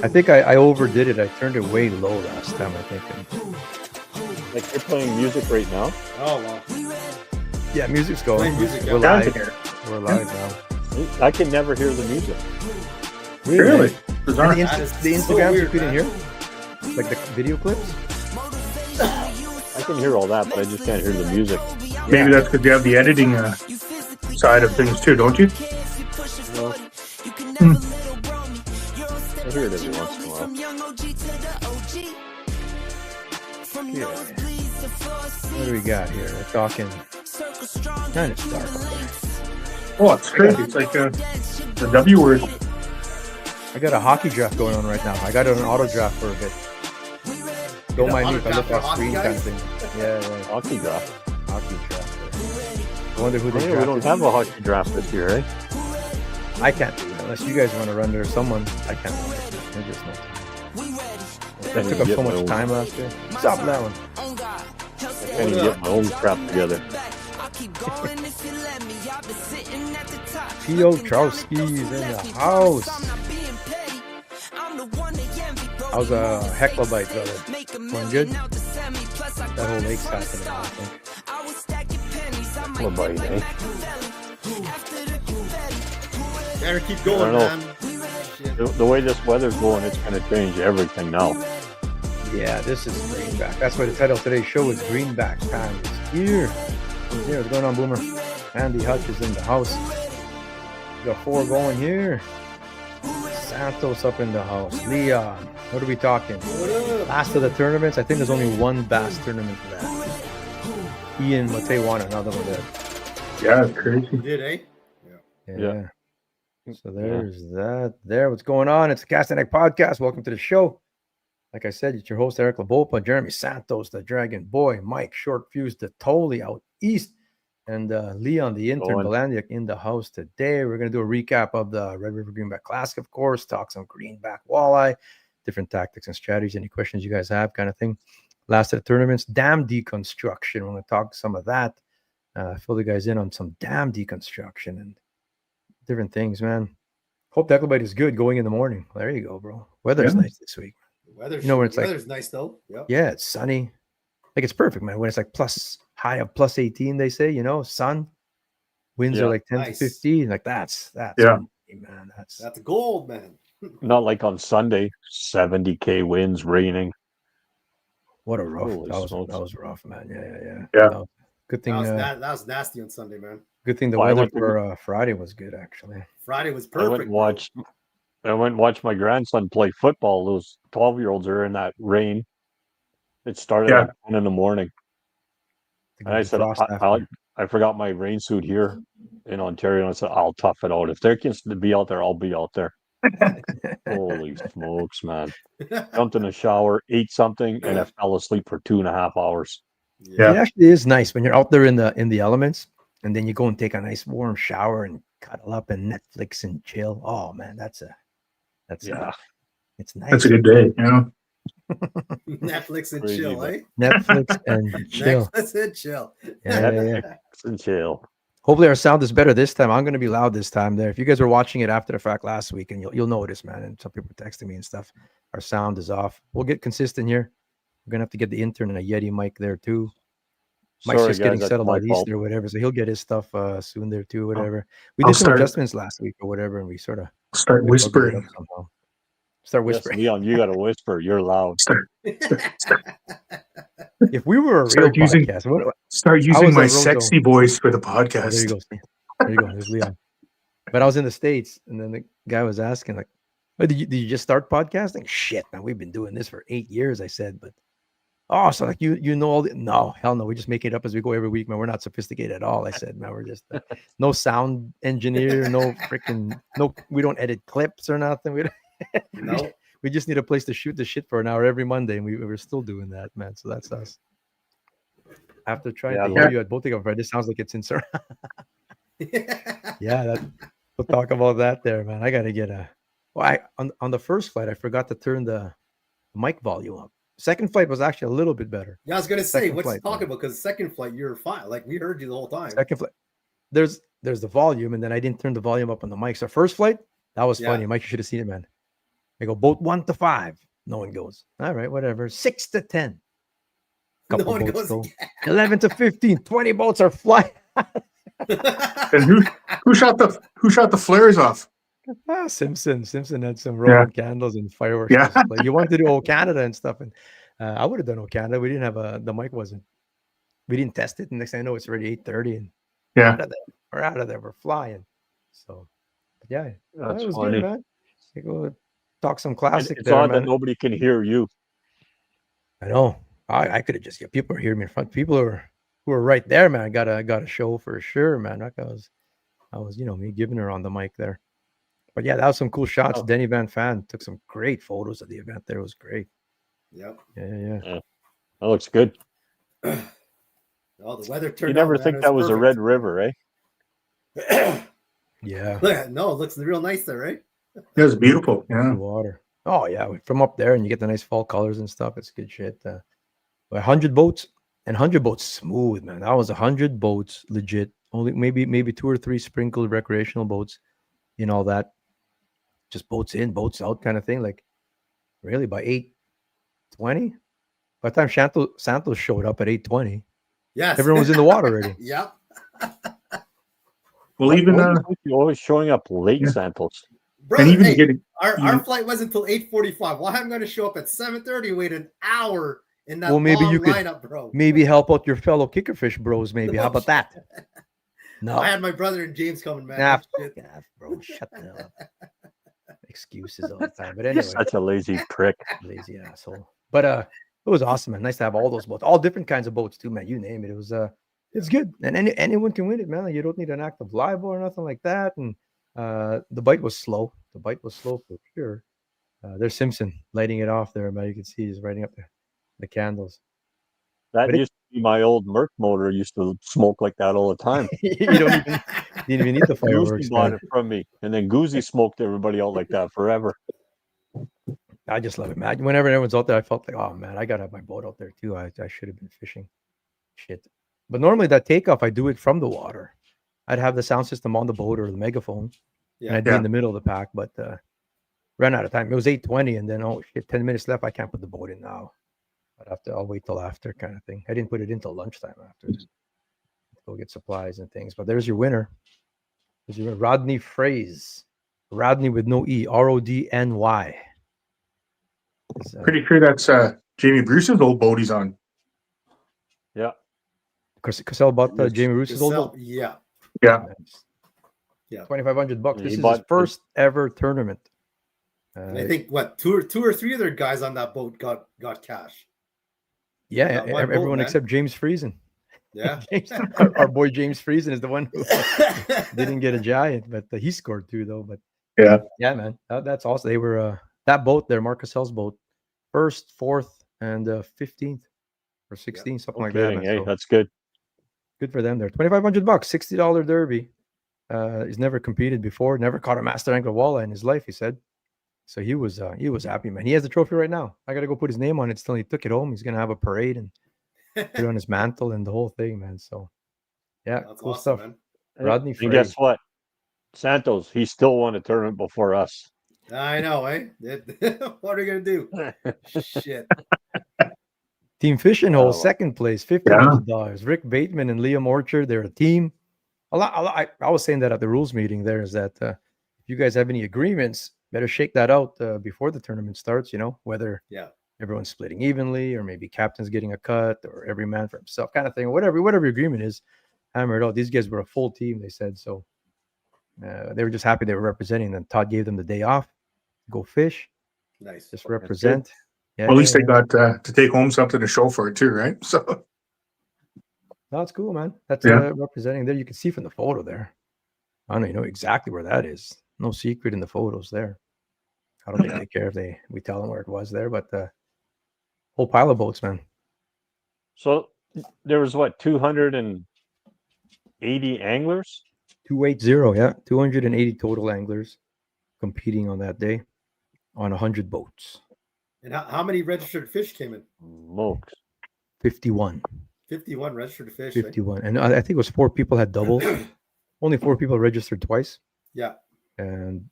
I think I overdid it. I turned it way low last time, I think. Like you're playing music right now? Oh, wow. Yeah, music's going. Music, We're yeah. live. We're live now. I can never hear the music. Really? Bizarre. And the Instagrams you weird, couldn't man. hear? Like the video clips? I can hear all that, but I just can't hear the music. Maybe that's because you have the editing side of things too, don't you? No. I hear it every once in a while. Yeah. What do we got here? We're talking kind of dark up there. Oh, it's crazy. It's like the W word. I got a hockey draft going on right now. I got an auto draft for a bit. Don't mind me if I look off screen kind of thing. Yeah. Hockey draft. Hockey draft. I wonder who they We don't have a hockey draft this year, eh? I can't do it unless you guys want to run there. Someone, I can't run there. There's just no time. That took up so much time last year. Stop that one. I can't even get my own crap together. P.O. Trowski's in the house. How's a heckler bite, brother? Going good? That whole lake's happening now, I think. What about you, eh? Gotta keep I going, don't know. man. The way this weather's going, it's going to change everything now. Yeah, this is Greenback. That's why the title of today's show is Greenback Time is here. He's here. What's going on, Boomer? Andy Hutch is in the house. We got 4 going here. Santos up in the house. Leon. What are we talking? Last of the tournaments. I think there's only one bass tournament for that. Ian Matei won another one there. Yeah, it's crazy. You did, eh? Yeah. So there's that. There, what's going on? It's the Cast and Egg Podcast. Welcome to the show. Like I said, it's your host, Eric LaBopa, Jeremy Santos, the Dragon Boy, Mike Short Fuse, the Totally Out East, and Leon, the intern, Balandiak, in the house today. We're going to do a recap of the River Greenback Classic, of course, talk some greenback walleye, different tactics and strategies, any questions you guys have, kind of thing. Last of the tournaments, dam deconstruction. We're going to talk some of that. Fill the guys in on some dam deconstruction and different things, man. Hope the Ecklebite is good going in the morning. There you go, bro. Weather's nice this week. Weather's, you know, when it's weather's nice though. Yep. Yeah, it's sunny. Like it's perfect, man. When it's like high of plus 18, they say, you know, sun. Winds are like 10 to 15. Like that's man. That's gold, man. Not like on Sunday, 70K winds, raining. What a rough. That was rough, man. Yeah. Good thing that was nasty on Sunday, man. Good thing the weather for Friday was good, actually. Friday was perfect. I went and watched my grandson play football. Those 12-year-olds are in that rain. It started at 10 in the morning. And I said, I forgot my rain suit here in Ontario. And I said, I'll tough it out. If there can be out there, I'll be out there. Holy smokes, man. Jumped in the shower, ate something, and I fell asleep for 2.5 hours. Yeah. It actually is nice when you're out there in the elements, and then you go and take a nice warm shower and cuddle up and Netflix and chill. Oh man, it's nice. That's a good day, you know. Netflix and chill, eh? Netflix and chill. Netflix and chill. Yeah. Netflix and chill. Hopefully our sound is better this time. I'm going to be loud this time there. If you guys were watching it after the fact last week, and you'll notice, man, and some people texting me and stuff, our sound is off. We'll get consistent here. We're going to have to get the intern and a Yeti mic there too. Mike's just getting settled out east or whatever, so he'll get his stuff soon there too, whatever. We did some adjustments last week or whatever, and we sort of start whispering. Start whispering. Yes, Leon, you got to whisper. You're loud. If we were a real podcast, start using my sexy voice for the podcast. Oh, there you go. There you go. There's Leon. But I was in the States, and then the guy was asking, like, oh, did you just start podcasting? Shit, man, we've been doing this for 8 years, I said. But so like you know all the no, hell no, we just make it up as we go every week, man. We're not sophisticated at all. I said, man, we're just no sound engineer, no, we don't edit clips or nothing. We just need a place to shoot the shit for an hour every Monday, and we're still doing that, man. So that's us. After trying to hear you at both of them, this sounds like it's in sir. We'll talk about that there, man. I gotta get on the first flight, I forgot to turn the mic volume up. Second flight was actually a little bit better. Yeah, I was gonna say, what's he talking about? Because second flight, you're fine. Like we heard you the whole time. Second flight, there's the volume, and then I didn't turn the volume up on the mic. So first flight, that was funny. Mike, you should have seen it, man. They go boat 1 to 5. No one goes. All right, whatever. 6 to 10. No Couple one boats goes go. again. 11 to 15. 20 boats are flying. And who shot the flares off? Simpson had some Yeah. Roman candles and fireworks Yeah. display. You wanted to do O Canada and stuff, and I would have done O Canada. We didn't have the mic wasn't. We didn't test it, and next thing I know, it's already 8:30, and Yeah. out of there. We're out of there. We're flying. So, but yeah, That's it was funny. good, man. You go talk some And classic it's there, odd man. that nobody can hear you. I know. I could have just people are hearing me in front. People who are right there, man. Got a show for sure, man. Like I was me giving her on the mic there. But yeah, that was some cool shots. Oh. Denny Van Fan took some great photos of the event there. It was great. Yep. Yeah. That looks good. Oh, the weather turned You never out, man. think It that was a perfect. Red River, eh? Yeah. Look at no, it looks real nice there, right? It was beautiful. The Yeah. water. Oh yeah, from up there, and you get the nice fall colors and stuff. It's good shit. 100 boats, and 100 boats smooth, man. That was 100 boats legit. Only maybe 2 or 3 sprinkled recreational boats, all that. Just boats in, boats out kind of thing. Like really by 8:20. By the time Santos showed up at 8:20, Yes. everyone was in the water already. Yep. Well, even You're always showing up late, Yeah. Santos. Brother, and even hey, getting our flight wasn't until 8:45. Well, I'm going to show up at 7:30. Wait an hour in that Maybe long you could lineup, bro. maybe help out your fellow kickerfish bros. Maybe how about that? No, I had my brother and James coming, man. nah, Shit. yeah, bro, shut the hell up. Excuses all the time. But anyway, Such a lazy prick. lazy asshole. But it was awesome, man. Nice to have all those boats, all different kinds of boats too, man. You name it. It was it's good, and anyone can win it, man. Like, you don't need an active live or nothing like that. And the bite was slow. The bite was slow for sure. There's Simpson lighting it off there, man. You can see he's lighting up the candles. That But used to be my old Merc motor. Used to smoke like that all the time. You didn't even need the fireworks. Goozy bought Man. it from me, and then Goozy smoked everybody out like that forever. I just love it, man. Whenever everyone's out there, I felt like, oh man, I gotta have my boat out there too. I should have been fishing. Shit. But normally that takeoff, I do it from the water. I'd have the sound system on the boat or the megaphone, and I'd be in the middle of the pack. But ran out of time. It was 8:20, and then 10 minutes left. I can't put the boat in now. I'll wait till after, kind of thing. I didn't put it in till lunchtime after. Go get supplies and things. But there's your winner. There's your Rodney Phrase. Rodney with no E. Rodny. pretty sure that's Jamie Bruce's old boat he's on. Yeah. Cassell bought Jamie Bruce's old boat. Yeah. Yeah. Yeah. $2,500. Yeah, This he is bought his first ever tournament. And I think two or three other guys on that boat got cash. Yeah, Got one boat, everyone man. except James Friesen. Yeah. our boy James Friesen is the one who didn't get a giant, but he scored 2 though. But yeah, man, that's awesome. They were that boat there, Mark Cassell's boat, 1st, 4th, and 15th or 16th, something like that. Man. Hey, So that's good. good for them there. $2,500, $60 derby. He's never competed before, never caught a master angler walleye in his life. He said. So he was happy, man. He has the trophy right now. I got to go put his name on it still. He took it home. He's going to have a parade and put it on his mantle and the whole thing, man. So, yeah, That's cool awesome, stuff. man. Rodney And Frey. guess what? Santos, he still won a tournament before us. I know, eh? What are you gonna do? Shit. Team Fishing Hole, Oh. 2nd place, $1,500. Rick Bateman and Liam Orchard, they're a team. I was saying that at the rules meeting there is that if you guys have any agreements, better shake that out before the tournament starts, whether everyone's splitting evenly or maybe captain's getting a cut or every man for himself kind of thing, or whatever your agreement is, hammer it out. These guys were a full team, they said. So they were just happy they were representing them. Todd gave them the day off, go fish, Nice. just represent. Yeah, Well, at least they got to take home something to show for it too, right? So that's cool, man. That's representing there. You can see from the photo there. I don't know exactly where that is. No secret in the photos there. I don't think they care if we tell them where it was there, but whole pile of boats, man. So there was 280 anglers? 280, yeah. 280 total anglers competing on that day on 100 boats. And how many registered fish came in? Smokes. 51. 51 registered fish. 51. And I think it was 4 people had double. Only 4 people registered twice. Yeah. And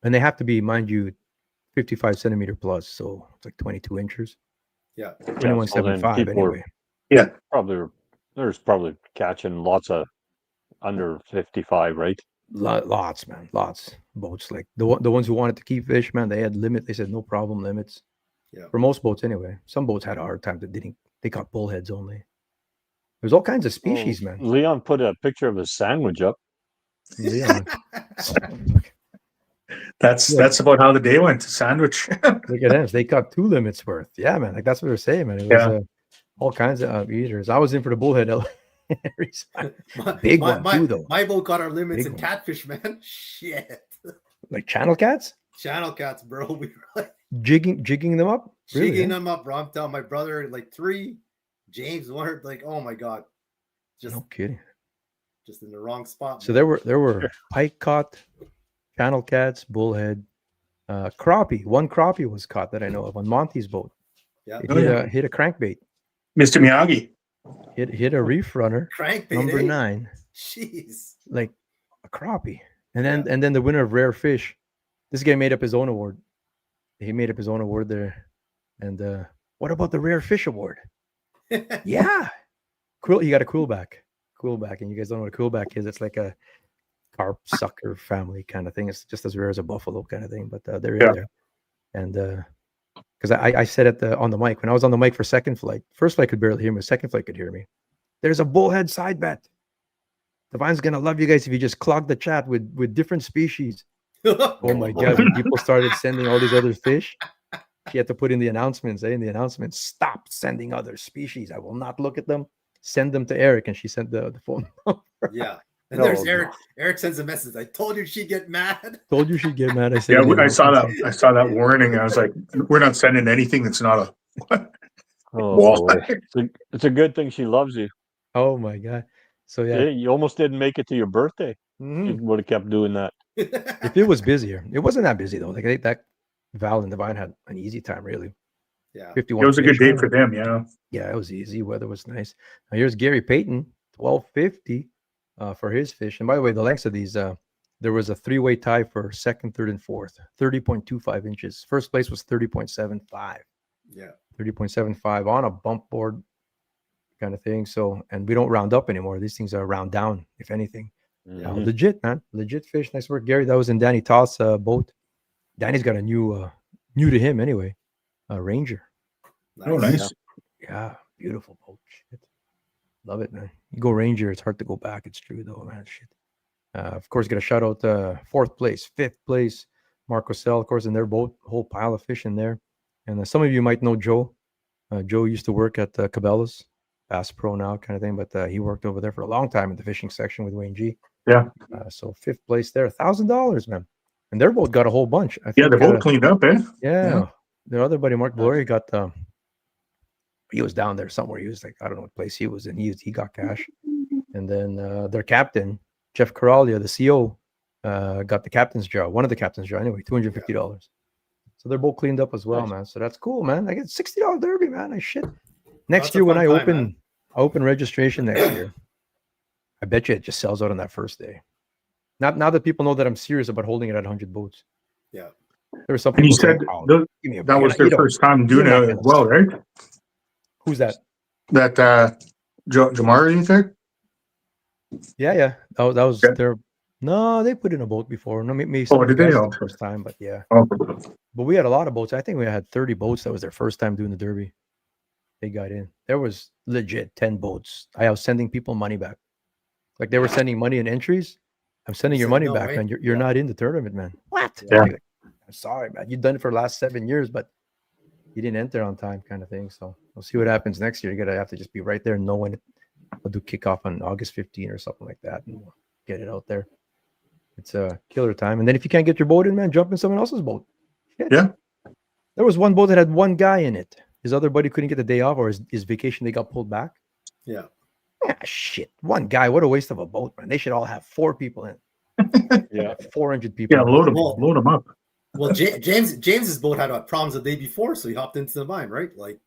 they have to be, mind you, 55 centimeter plus, so it's like 22 inches. Yeah. 21.75 anyway. Yeah. There's probably catching lots of under 55, right? Lots, man, lots boats. Like the ones who wanted to keep fish, man, they had limit. They said no problem limits. Yeah. For most boats, anyway. Some boats had a hard time. They caught bullheads only. There's all kinds of species, man. Leon put a picture of his sandwich up. Leon. That's about how the day went. Sandwich. Look at them. They caught 2 limits worth. Yeah, man. Like that's what they're saying, man. It was all kinds of eaters. I was in for the bullhead. Big one too, though. My boat got our limits Big in one. catfish, man. Shit. Like channel cats? Channel cats, bro. We were like Jigging them up? jigging Really, them up, bro. I'm telling my brother like 3, James 1, like, oh my god. Just No kidding. just in the wrong spot. So there were pike caught, channel cats, bullhead, crappie. One crappie was caught that I know of on Monty's boat. Yeah. It hit a crankbait. Mr. Miyagi. Hit a reef runner. Crankbait. Number 8. 9. Jeez. Like a crappie. And then the winner of rare fish. This guy made up his own award. He made up his own award there. And what about the rare fish award? Yeah. Quill, you got a quillback. Quillback. And you guys don't know what a quillback is. It's like a carp sucker family kind of thing. It's just as rare as a buffalo kind of thing, but they're in there. And because I said it on the mic when I was on the mic for second flight. First flight could barely hear me. Second flight could hear me. There's a bullhead side bet. Divine's gonna love you guys if you just clog the chat with different species. Oh my god! When people started sending all these other fish, she had to put in the announcements. In the announcements, stop sending other species. I will not look at them. Send them to Eric, and she sent the phone number. Yeah. And there's Eric. No. Eric sends a message. I told you she'd get mad. Told you she'd get mad. I said, I saw that. I saw that warning. I was like, we're not sending anything that's not a walleye. It's a good thing she loves you. Oh my god! So yeah, you almost didn't make it to your birthday. Mm-hmm. You would have kept doing that. If it was busier, it wasn't that busy though. Like that, Val and Divine had an easy time, really. Yeah, 51. It was a good day for them. Yeah. Yeah, it was easy. Weather was nice. Now here's Gary Payton, 1250 for his fish. And by the way, the lengths of these, there was a 3-way tie for second, third, and fourth. 30.25 inches. First place was 30.75. Yeah, 30.75 on a bump board kind of thing. So, and we don't round up anymore. These things are round down, if anything. Mm-hmm. Legit, man. Legit fish. Nice work, Gary. That was in Danny Toss' boat. Danny's got a new to him anyway, Ranger. Nice. Oh, nice. Yeah, beautiful boat. Shit. Love it, man. You go Ranger, it's hard to go back. It's true, though, man. Shit. Of course, get a shout out 4th place, 5th place, Marco Sell, of course, in their boat, whole pile of fish in there. And some of you might know Joe. Joe used to work at Cabela's, Bass Pro now, kind of thing, but he worked over there for a long time in the fishing section with Wayne G. Yeah. So 5th place there, $1,000, man. And their boat got a whole bunch. I think, yeah, they're both cleaned up, eh? Yeah. Their other buddy, Mark Glory, got he was down there somewhere. He was like, I don't know what place he was in. He got cash. And then their captain, Jeff Coralia, the CO, got the captain's job, one of the captain's job anyway, $250. So they're both cleaned up as well, man. So that's cool, man. I get $60 derby, man. Next year when I open registration next year, I bet you it just sells out on that first day. Now that people know that I'm serious about holding it at 100 boats. Yeah. There was something. And you said that was their first time doing it well, right? Who's that? That Jamar, you think? Yeah. That was their. No, they put in a boat before. No, maybe. Did they? The first time, but yeah. Oh. But we had a lot of boats. I think we had 30 boats. That was their first time doing the derby. They got in. There was legit 10 boats. I was sending people money back. Like they were sending money in entries. I'm sending your money back, man. You're not in the tournament, man. What? Yeah. I'm sorry, man. You've done it for the last 7 years, but you didn't enter on time, kind of thing. So we'll see what happens next year. You're gonna have to just be right there, knowing it. We'll do kickoff on August 15 or something like that, and we'll get it out there. It's a killer time. And then if you can't get your boat in, man, jump in someone else's boat. Shit. Yeah. There was one boat that had one guy in it. His other buddy couldn't get the day off, or his vacation they got pulled back. Yeah. Shit. One guy. What a waste of a boat, man. They should all have 4 people in. Yeah. 400 people. Yeah, load them up. Well, James's boat had problems the day before, so he hopped into mine, right? Like,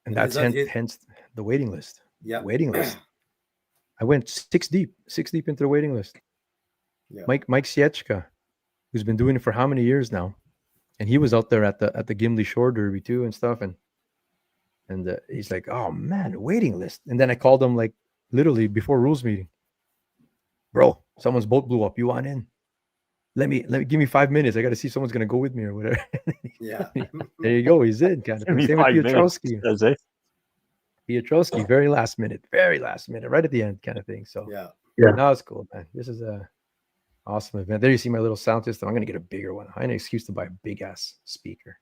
and that's hence the waiting list. Yeah, waiting list. I went 6 deep into the waiting list. Yeah. Mike Siechka, who's been doing it for how many years now, And he was out there at the Gimli Shore Derby too and stuff. And he's like, "Oh man, waiting list." And then I called him like literally before rules meeting. Bro, someone's boat blew up. You want in? Let me give me 5 minutes. I got to see if someone's gonna go with me or whatever. Yeah. There you go. He's in kind of thing. Same with Piotrowski. Piotrowski, very last minute, right at the end kind of thing. So Yeah. No, it's cool, man. This is a awesome event. There you see my little sound system. I'm gonna get a bigger one. I had an excuse to buy a big ass speaker.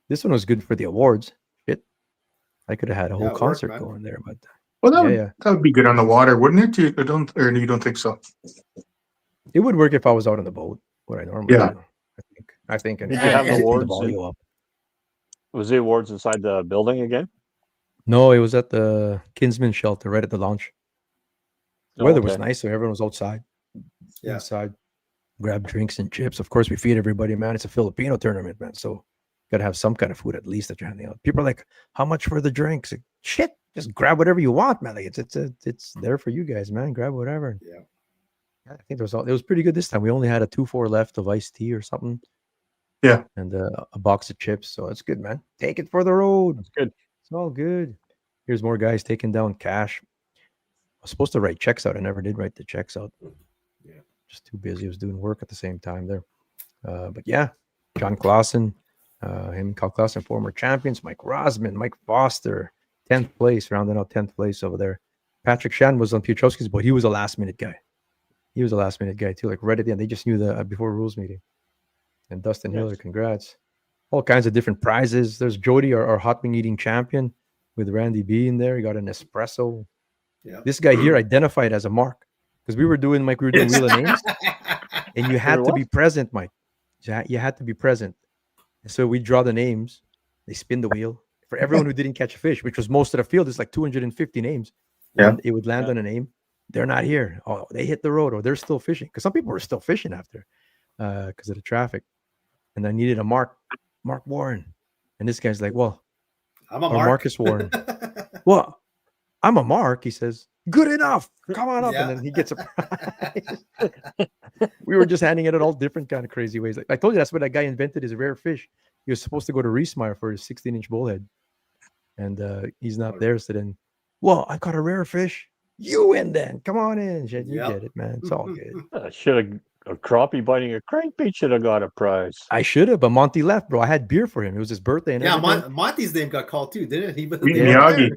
This one was good for the awards. Shit, I could have had a whole concert going there, but that would be good on the water, wouldn't it? You don't think so? It would work if I was out on the boat. What I normally do. I think. Did you have the awards? Was the awards inside the building again? No, it was at the Kinsman shelter right at the launch. The weather was nice, so everyone was outside. Inside, grab drinks and chips. Of course, we feed everybody, man. It's a Filipino tournament, man. So got to have some kind of food at least that you're handing out. People are like, "How much for the drinks?" Like, shit, just grab whatever you want, man. Like it's there for you guys, man. Grab whatever. Yeah. I think it was pretty good this time. We only had a 2-4 left of iced tea or something. Yeah. And a box of chips. So it's good, man. Take it for the road. It's good. It's all good. Here's more guys taking down cash. I was supposed to write checks out. I never did write the checks out. Yeah. Just too busy. I was doing work at the same time there. But yeah, John Clausen, him and Kyle Clausen, former champions. Mike Rosman, Mike Foster, 10th place, rounding out 10th place over there. Patrick Shan was on Piotrowski's boat. He was a last minute guy. He was a last minute guy too. Like right at the end, they just knew the before rules meeting. And Dustin Hiller, congrats! All kinds of different prizes. There's Jody, our hot wing eating champion, with Randy B in there. He got an espresso. Yeah. This guy here identified as a mark because we were doing Wheel of Names, and you had to be present, Mike. You had to be present. And so we draw the names. They spin the wheel for everyone who didn't catch a fish, which was most of the field. It's like 250 names. Yeah, and it would land on a name. They're not here. Oh, they hit the road, or they're still fishing. Because some people were still fishing after, because of the traffic. And I needed a Mark Warren, and this guy's like, "Well, I'm a Mark. Marcus Warren." Well, I'm a Mark. He says, "Good enough. Come on up," and then he gets a prize. We were just handing it in all different kind of crazy ways. Like I told you, that's what that guy invented his rare fish. He was supposed to go to Riesmeyer for his 16-inch bullhead, and he's not there. So then, well, I caught a rare fish. You in then? Come on in, Jed. You get it, man. It's all good. Should have a crappie biting a crankbait should have got a prize. I should have, but Monty left, bro. I had beer for him. It was his birthday. And Monty's name got called too, didn't he? Miyagi.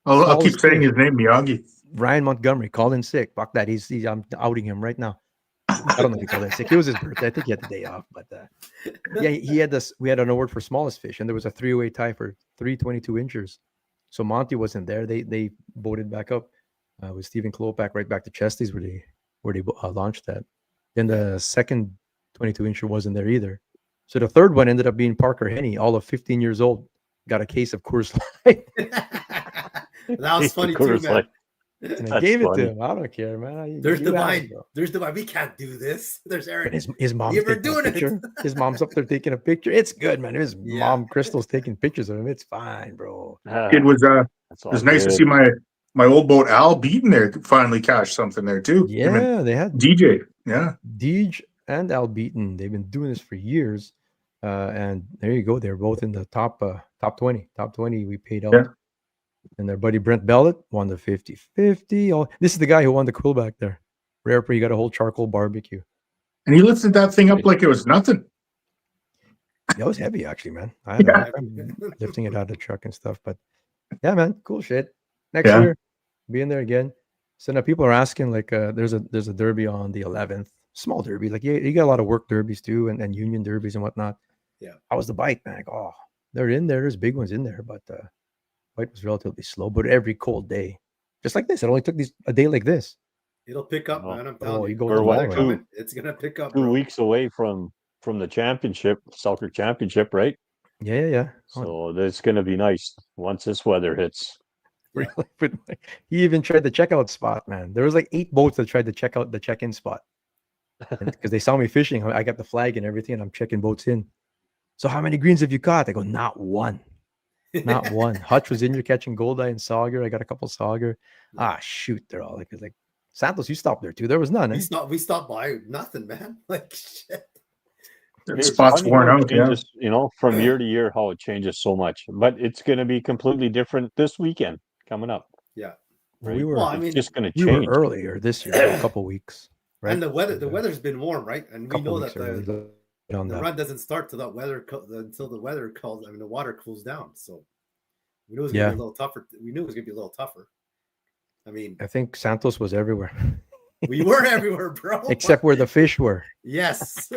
I'll keep saying his name, Miyagi. Ryan Montgomery called in sick. Fuck that. I'm outing him right now. I don't know if he called in sick. It was his birthday. I think he had the day off, but he had this. We had an award for smallest fish, and there was a 3-way tie for 322 inchers. So Monty wasn't there. They voted back up with Stephen Klopak right back to Chesty's where they launched that. Then the second 22-incher wasn't there either. So the third one ended up being Parker Henney, all of 15 years old, got a case of Coors Light. That was funny too, man. And I gave it to him. I don't care, man. There's Divine. There's Divine. We can't do this. There's Eric. His mom's taking a picture. His mom's up there taking a picture. It's good, man. His mom, Crystal's taking pictures of him. It's fine, bro. It was nice to see my old boat Al Beaton there finally cash something there too. Yeah, they had DJ. Yeah, Deej and Al Beaton. They've been doing this for years, and there you go. They're both in the top 20. Top 20 we paid out. Yeah. And their buddy Brent Bellet won the 50-50. Oh, this is the guy who won the cool back there. Rare, he got a whole charcoal barbecue. And he lifted that thing up like it was nothing. That was heavy, actually, man. I had a hard time lifting it out of the truck and stuff. But yeah, man, cool shit. Next year, be in there again. So now people are asking, like, there's a derby on the 11th, small derby. Like, you got a lot of work derbies too, and union derbies and whatnot. Yeah. How was the bite, man? Like, oh, they're in there. There's big ones in there, but bite was relatively slow. But every cold day, just like this, it only took a day like this. It'll pick up, man. I'm telling you. It's gonna pick up. 2 weeks away from the championship, Selkirk Championship, right? Yeah. So it's gonna be nice once this weather hits. Really? But he even tried the checkout spot, man. There was like 8 boats that tried to check out the check-in spot because they saw me fishing. I got the flag and everything, and I'm checking boats in. So how many greens have you caught? They go, not one. Not one. Hutch was in here catching goldeye and sauger. I got a couple sauger. Ah, shoot, they're all like Santos. You stopped there too. There was none. We stopped by nothing, man. Like shit. Spots worn how it out. Yeah. changes, from year to year, how it changes so much. But it's going to be completely different this weekend coming up. Yeah. Right? Well, I It's mean, just going to we were change. earlier this year, a couple weeks, right? and the weather's been warm, right? And we know that the run doesn't start till until the weather calls. I mean, the water cools down. So we knew it was going to be a little tougher. We knew it was going to be a little tougher. I mean, I think Santos was everywhere. We were everywhere, bro. Except where the fish were. Yes.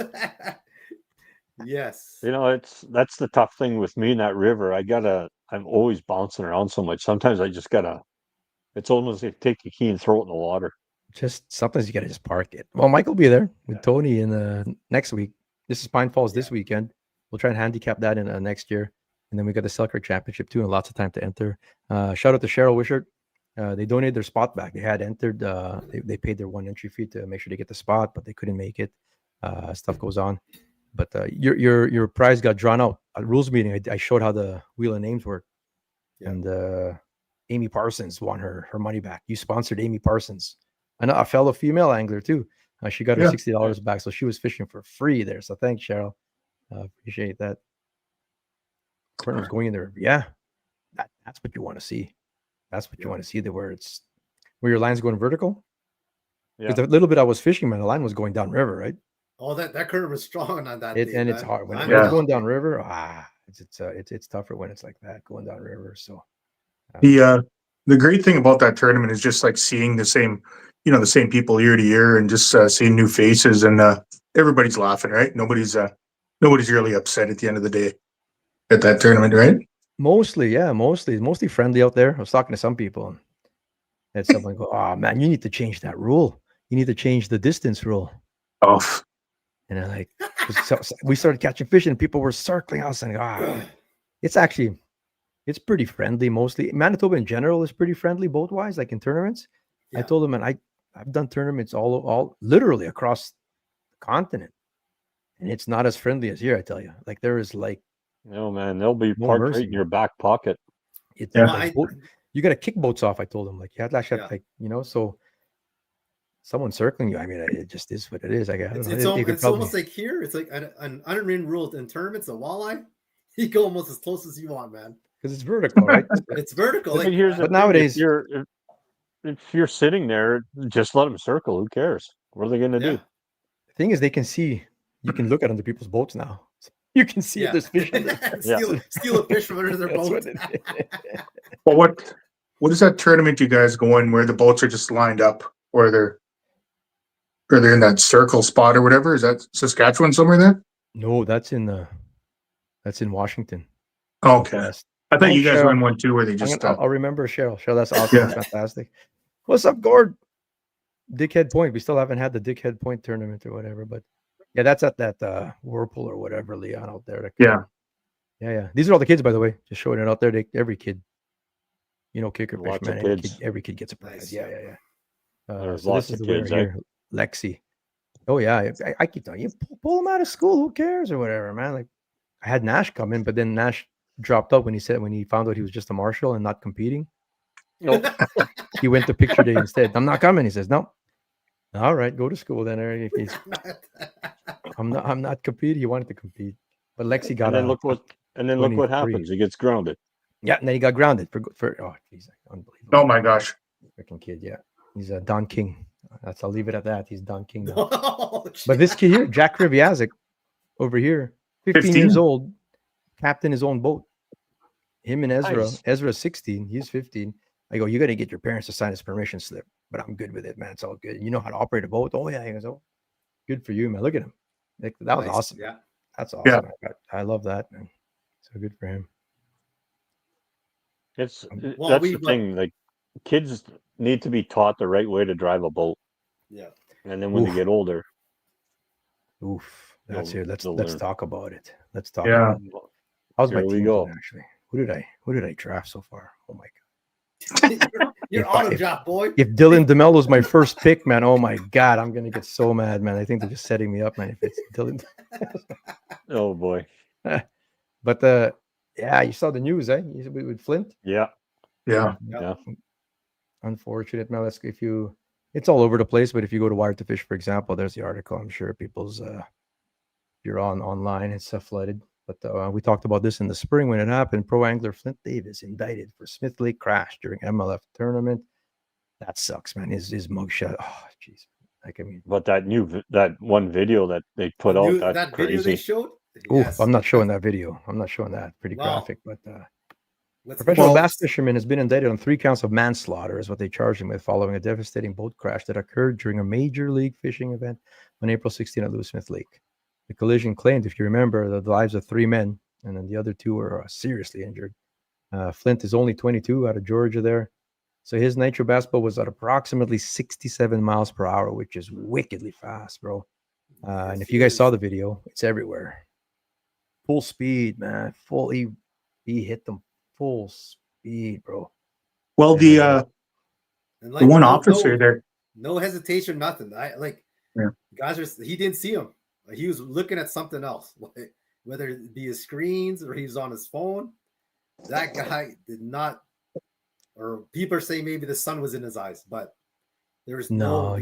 Yes. That's the tough thing with me in that river. I'm always bouncing around so much. Sometimes I just it's almost like take a key and throw it in the water. Just sometimes you gotta just park it. Well, Mike will be there with Tony in next week. This is Pine Falls this weekend. We'll try and handicap that in next year. And then we got the Selkirk Championship too, and lots of time to enter. Shout out to Cheryl Wishart. They donated their spot back. They had entered. They paid their one entry fee to make sure they get the spot, but they couldn't make it. Stuff goes on. But your prize got drawn out at rules meeting. I showed how the wheel of names work, and Amy Parsons won her money back. You sponsored Amy Parsons, and a fellow female angler too. She got her $60 back, so she was fishing for free there. So thanks, Cheryl. Appreciate that. Quentin was going in there. Yeah, that's what you want to see. That's what you want to see. Where your line's going vertical. Yeah. Because a little bit I was fishing, man, the line was going down river, right? Oh, that current was strong on that. And it's hard when it's going down river. It's tougher when it's like that going down river. So the great thing about that tournament is just like seeing the same people year to year, and just seeing new faces, and everybody's laughing, right? Nobody's really upset at the end of the day at that tournament, right? Mostly friendly out there. I was talking to some people, and had someone go, "Oh man, you need to change that rule. You need to change the distance rule." Oh. And I'm like, so we started catching fish, and people were circling us, and it's pretty friendly. Mostly Manitoba in general is pretty friendly boat wise, like in tournaments. Yeah. I told them, and I've done tournaments all literally across the continent, and it's not as friendly as here. I tell you, like there is like. No, man, they'll be parked right in your back pocket. You got to kick boats off. I told them, like, you have to actually so someone circling you. I mean, it just is what it is. It's almost like here. It's like an unwritten rule in tournaments. A walleye, you go almost as close as you want, man. Because it's vertical, right? It's vertical. But nowadays, if you're sitting there, just let them circle. Who cares? What are they going to do? The thing is, they can see. You can look at other people's boats now. You can see if there's fish in there. Steal a fish from under their boat. Well, what is that tournament you guys go in where the boats are just lined up, or they're in that circle spot or whatever? Is that Saskatchewan somewhere there? No, that's in Washington. Okay. I thought you guys were in one too where they just I'll remember Cheryl. That's awesome. That's fantastic. What's up, Gord? Dickhead Point. We still haven't had the Dickhead Point tournament or whatever, but yeah, that's at that Whirlpool or whatever, Leon, out there. Yeah. These are all the kids, by the way. Just showing it out there. Every kid, kicker fish, man. Every kid gets a prize. Yeah. There's lots of kids here. Lexi. Oh yeah, I keep telling you, pull him out of school. Who cares or whatever, man. Like I had Nash come in, but then Nash dropped out when he found out he was just a marshal and not competing. Nope. He went to picture day instead. I'm not coming. He says no. All right, go to school then, Eric. I'm not competing. He wanted to compete, but Lexi got. And then look what happens. He gets grounded. Yeah, and then he got grounded for oh, geez, unbelievable. Oh my gosh, freaking kid. Yeah, he's a Don King. I'll leave it at that. He's Don King now. But this kid here, Jack Kriviazik, over here, 15 years old, captain his own boat. Him and Ezra. Nice. Ezra's 16. He's 15. I go, you got to get your parents to sign his permission slip. But I'm good with it, man. It's all good. You know how to operate a boat? Oh, yeah. He goes, oh, good for you, man. Look at him. That was awesome. Yeah. That's awesome. Yeah. I love that, man. So good for him. That's the thing. Like, kids need to be taught the right way to drive a boat. Yeah. And then when they get older. Oof. Let's talk about it. Let's talk about it. How's my team doing, actually? Who did I draft so far? Oh, my God. You're auto drop, boy. If Dylan DeMello's my first pick, man, oh my God, I'm gonna get so mad, man. I think they're just setting me up, man. If it's Dylan, oh boy. But you saw the news, eh? With Flint. Yeah. Unfortunate, man. It's all over the place. But if you go to Wired to Fish, for example, there's the article. I'm sure people's you're online, it's flooded. But we talked about this in the spring when it happened. Pro angler Flint Davis indicted for Smith Lake crash during MLF tournament. That sucks, man. His mugshot. Oh, jeez. Like, I mean, but that one video that they put out, that's that crazy. video they showed. Yes. I'm not showing that video. I'm not showing that. Pretty graphic, but professional bass fisherman has been indicted on 3 counts of manslaughter, is what they charged him with, following a devastating boat crash that occurred during a major league fishing event on April 16 at Lewis Smith Lake. The collision claimed, if you remember, the lives of 3 men, and then the other 2 were seriously injured. Flint is only 22, out of Georgia there. So his nitro bass boat was at approximately 67 miles per hour, which is wickedly fast, bro. And if you guys saw the video, it's everywhere. Full speed, man. He hit them full speed, bro. Well, the one officer there, no hesitation, nothing. He didn't see him. He was looking at something else, whether it be his screens or he was on his phone. That guy did not. Or people are saying maybe the sun was in his eyes, but there was no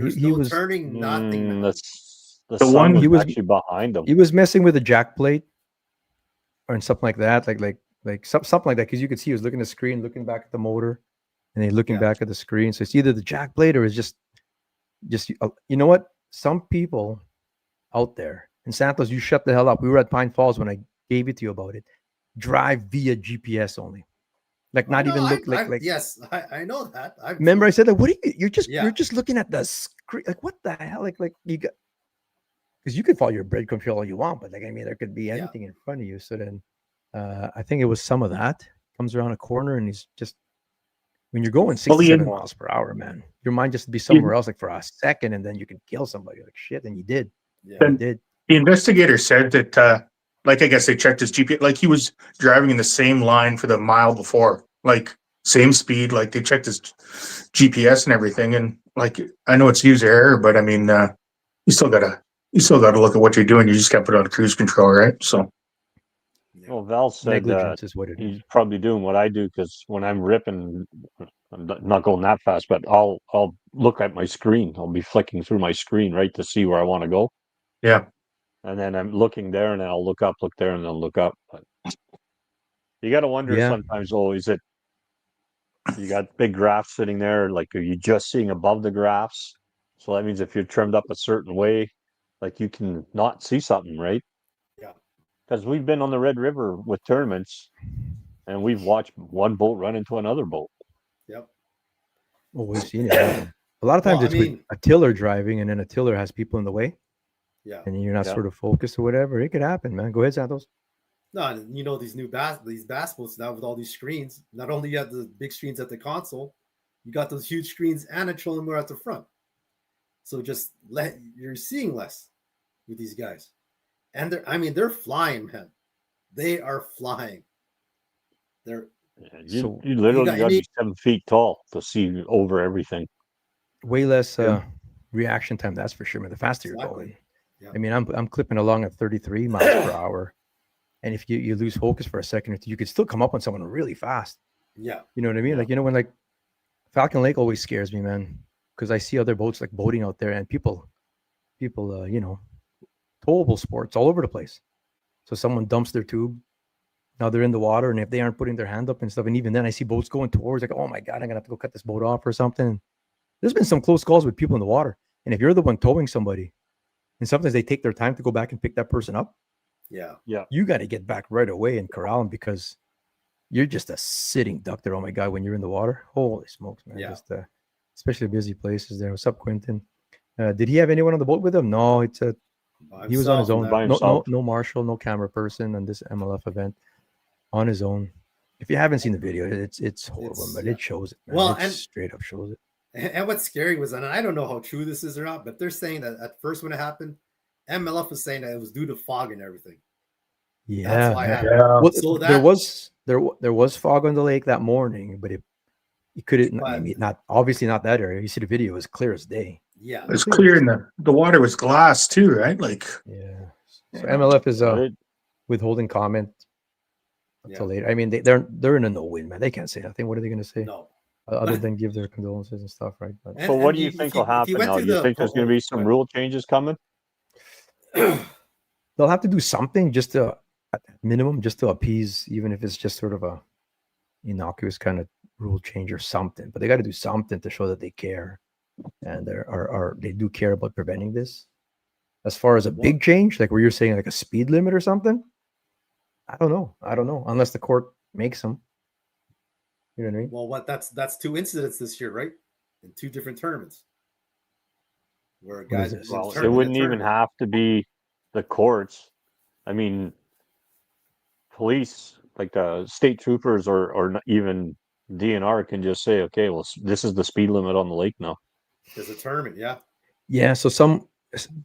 turning, nothing. The sun was actually behind him. He was messing with a jack plate or something like that, like something like that, because you could see he was looking at the screen, looking back at the motor, and then looking back at the screen. So it's either the jack plate or it's just you know what? Some people out there in Santos, you shut the hell up. We were at Pine Falls when I gave it to you about it. Drive via GPS only. Like not even look like yes, I know that. Remember I said like, what are you're just looking at the screen, like what the hell, like you got, because you can follow your breadcrumb trail all you want, but like I mean there could be anything in front of you. So then I think it was some of that comes around a corner and he's just, when you're going 67 miles per hour, man, your mind just be somewhere else like for a second, and then you can kill somebody like shit, and you did. Yeah, you did. The investigator said that like, I guess they checked his GPS, like he was driving in the same line for the mile before, like same speed, like they checked his GPS and everything. And like, I know it's user error, but I mean, you still gotta look at what you're doing. You just gotta put on cruise control, right? So. Well, Val said is what it is. He's probably doing what I do, because when I'm ripping, I'm not going that fast, but I'll look at my screen. I'll be flicking through my screen, right, to see where I want to go. Yeah. And then I'm looking there, and then I'll look up there, and then look up. But you got to wonder sometimes, is it, you got big graphs sitting there, like, are you just seeing above the graphs? So that means if you're trimmed up a certain way, like you can not see something, right? Yeah. Because we've been on the Red River with tournaments, and we've watched one boat run into another boat. Yep. Well, we've seen it happen. A lot of times with a tiller driving, and then a tiller has people in the way. Yeah. And you're not sort of focused or whatever. It could happen, man. Go ahead, Santos. No, you know, these bass boats now with all these screens, not only you have the big screens at the console, you got those huge screens and a trolling motor at the front. So just you're seeing less with these guys. And they're flying, man. They are flying. You literally got to be 7 feet tall to see over everything. Way less reaction time, that's for sure, man. The faster you're going. Yeah. I mean, I'm clipping along at 33 miles per hour. And if you lose focus for a second or two, you could still come up on someone really fast. Yeah. You know what I mean? Yeah. Like, you know, when like Falcon Lake always scares me, man, because I see other boats like boating out there, and people, you know, towable sports all over the place. So someone dumps their tube. Now they're in the water, and if they aren't putting their hand up and stuff, and even then I see boats going towards, like, oh my God, I'm gonna have to go cut this boat off or something. There's been some close calls with people in the water. And if you're the one towing somebody, and sometimes they take their time to go back and pick that person up. Yeah. You got to get back right away and corral them, because you're just a sitting duck there. Oh my God, when you're in the water, holy smokes, man. Yeah. Just, especially busy places there. What's up, Quentin? Did he have anyone on the boat with him? No, he was on his own. No marshal, no camera person on this MLF event. On his own. If you haven't seen the video, it's horrible, but it shows it, man. Well, and straight up shows it. And what's scary was, and I don't know how true this is or not, but they're saying that at first when it happened, MLF was saying that it was due to fog and everything. Yeah, that's why it happened. Well, so there was fog on the lake that morning, but it couldn't. I mean, not obviously not that area. You see the video, it was clear as day. Yeah, it was clear, and the water was glass too, right? Like, So MLF is withholding comment until later. I mean, they're in a no-win, man. They can't say nothing. What are they going to say? No. Other than give their condolences and stuff, right? But, so what do you think will happen now? Do you think there's going to be some rule changes coming? No, they'll have to do something just to, at minimum, just to appease, even if it's just sort of a innocuous kind of rule change or something. But they got to do something to show that they care, and they do care about preventing this. As far as a big change, like where you're saying like a speed limit or something, I don't know. Unless the court makes them. You know what I mean? Well, that's 2 incidents this year, right? In 2 different tournaments. Where guys, it wouldn't even have to be the courts. I mean, police, like the state troopers or even DNR can just say, okay, well, this is the speed limit on the lake now. There's a tournament, yeah. Yeah, so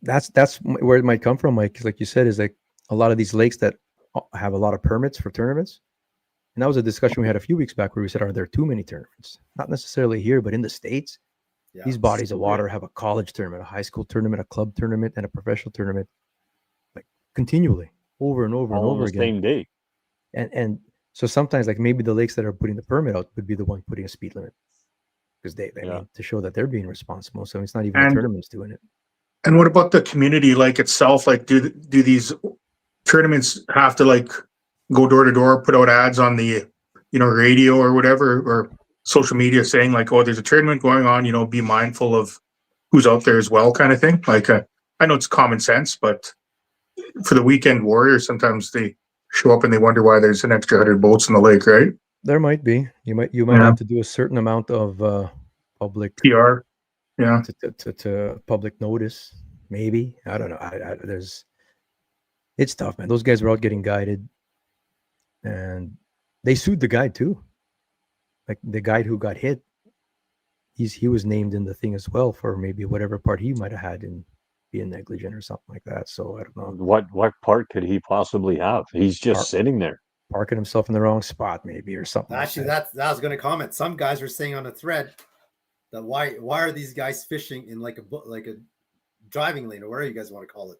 that's where it might come from, Mike. Like you said, is like a lot of these lakes that have a lot of permits for tournaments. And that was a discussion we had a few weeks back where we said, are there too many tournaments? Not necessarily here, but in the States, these bodies of water have a college tournament, a high school tournament, a club tournament, and a professional tournament, like continually, over and over and over again. Same day. And so sometimes, like maybe the lakes that are putting the permit out would be the one putting a speed limit, because they mean, to show that they're being responsible. So it's not even the tournaments doing it. And what about the community, like itself? Like, do these tournaments have to like go door to door, put out ads on the, radio or whatever, or social media saying like, oh, there's a tournament going on, be mindful of who's out there as well, kind of thing? Like, I know it's common sense, but for the weekend warriors, sometimes they show up and they wonder why there's an extra 100 boats in the lake, right? There might be. You might have to do a certain amount of public PR, to public notice. Maybe, I don't know. It's tough, man. Those guys were out getting guided, and they sued the guide too. Like the guide who got hit, he was named in the thing as well for maybe whatever part he might have had in being negligent or something like that. So I don't know. What part could he possibly have? He's just sitting there, parking himself in the wrong spot, maybe, or something. Actually, like that I was going to comment. Some guys were saying on a thread that why are these guys fishing in like a driving lane, or whatever you guys want to call it?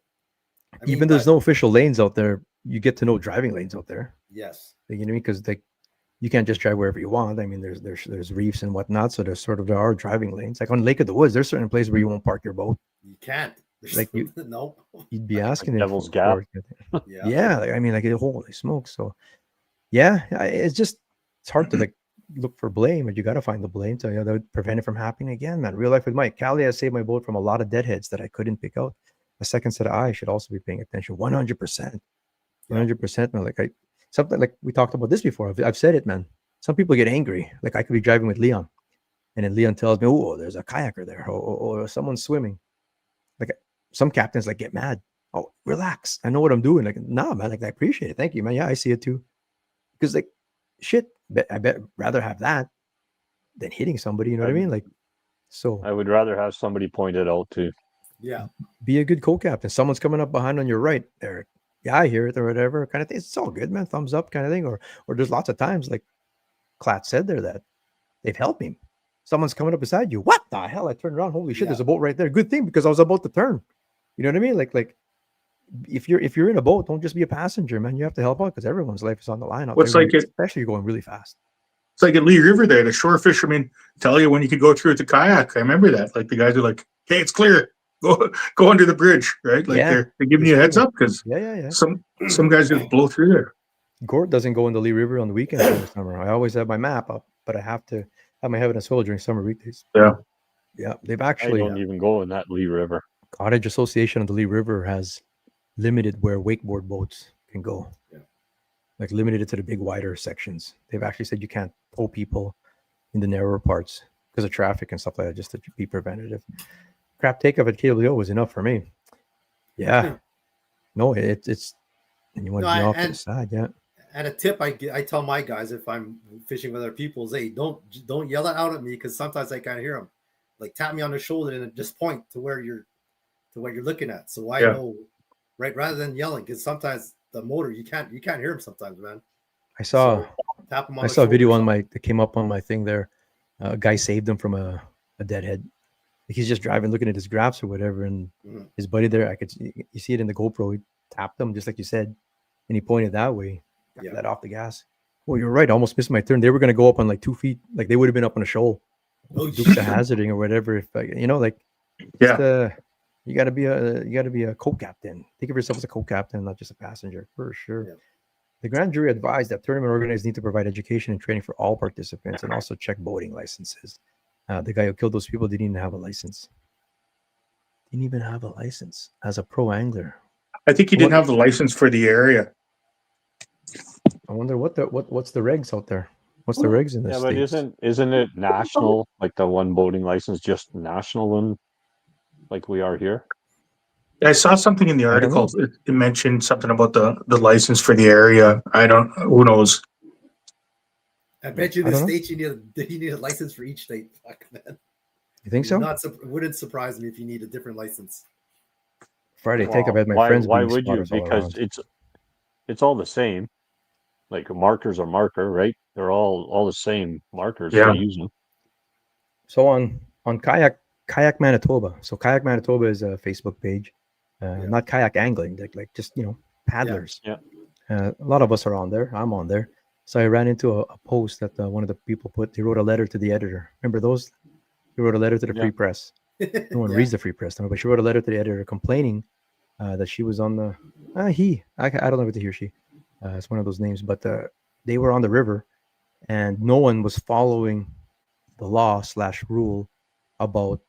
Even there's no official lanes out there, you get to know driving lanes out there. Yes, you know what I mean? Because you can't just drive wherever you want. I mean, there's reefs and whatnot, so there are driving lanes. Like on Lake of the Woods, there's certain places where you won't park your boat. You can't. Like you'd be asking like Devil's Gap. Yeah. I mean, like holy smoke. So yeah, it's hard to like look for blame, but you got to find the blame to that would prevent it from happening again, man. Real life with Mike. Callie has saved my boat from a lot of deadheads that I couldn't pick out. A second set of eyes should also be paying attention. 100%. 100%, man. Like something like we talked about this before. I've said it, man. Some people get angry. Like I could be driving with Leon, and then Leon tells me, "Oh, there's a kayaker there, or someone's swimming." Like some captains like get mad. Oh, relax. I know what I'm doing. Like, nah, man. Like I appreciate it. Thank you, man. Yeah, I see it too. Because like, shit. I bet rather have that than hitting somebody. You know what I mean? Like, so I would rather have somebody point it out too. Yeah. Be a good co-captain. Someone's coming up behind on your right, Eric. Yeah, I hear it or whatever kind of thing. It's all good, man. Thumbs up kind of thing. Or there's lots of times like Klatt said there that they've helped me. Someone's coming up beside you. What the hell? I turned around. Holy shit, there's a boat right there. Good thing, because I was about to turn. You know what I mean? Like if you're in a boat, don't just be a passenger, man. You have to help out because everyone's life is on the line. Especially going really fast. It's like at Lee River there, the shore fishermen tell you when you could go through with the kayak. I remember that. Like the guys are like, "Hey, it's clear. Go under the bridge," right? Like they're giving you a heads up because some guys just blow through there. Gort doesn't go into Lee River on the weekends in the summer. I always have my map up, but I have to have my head in a swivel during summer weekdays. Yeah. They've actually don't even go in that Lee River. Cottage Association of the Lee River has limited where wakeboard boats can go. Yeah. Like limited it to the big wider sections. They've actually said you can't pull people in the narrower parts because of traffic and stuff like that, just to be preventative. Crap takeoff at KWO was enough for me. Yeah. No, it's and you want to be off to the side, And a tip I tell my guys if I'm fishing with other people is, hey, don't yell it out at me, because sometimes I can't hear them. Like tap me on the shoulder and just point to what you're looking at, so I know, right? Rather than yelling, because sometimes the motor you can't hear them sometimes, man. I saw a video on that came up on my thing there. A guy saved him from a deadhead. He's just driving, looking at his graphs or whatever, and his buddy there, you see it in the GoPro. He tapped him just like you said, and he pointed that way. Got let off the gas. Well, you're right. I almost missed my turn. They were going to go up on like 2 feet. Like they would have been up on a shoal. Dukes of hazarding or whatever. If you You got to be a co-captain. Think of yourself as a co-captain, not just a passenger, for sure. Yeah. The grand jury advised that tournament organizers need to provide education and training for all participants and also check boating licenses. The guy who killed those people didn't even have a license. Didn't even have a license as a pro angler. I think he didn't have the license for the area. I wonder what's the regs out there. What's the regs in this? Yeah, but isn't it national? Like the one boating license, just national one, like we are here. I saw something in the article. It mentioned something about the license for the area. Who knows? I bet you the states you need a license for each state. Fuck, man. You think so? Wouldn't surprise me if you need a different license. Friday, take up my friends. Why would you? Because it's all the same. Like markers are marker, right? They're all the same markers. Yeah. So use them. So on Kayak Manitoba. So Kayak Manitoba is a Facebook page. Not kayak angling, like just paddlers. Yeah. A lot of us are on there. I'm on there. So I ran into a post that one of the people put. He wrote a letter to the editor. Remember those? He wrote a letter to the Free Press. No one reads the Free Press, but she wrote a letter to the editor complaining that she was on the I don't know if it's he or she. It's one of those names, but they were on the river, and no one was following the law / rule about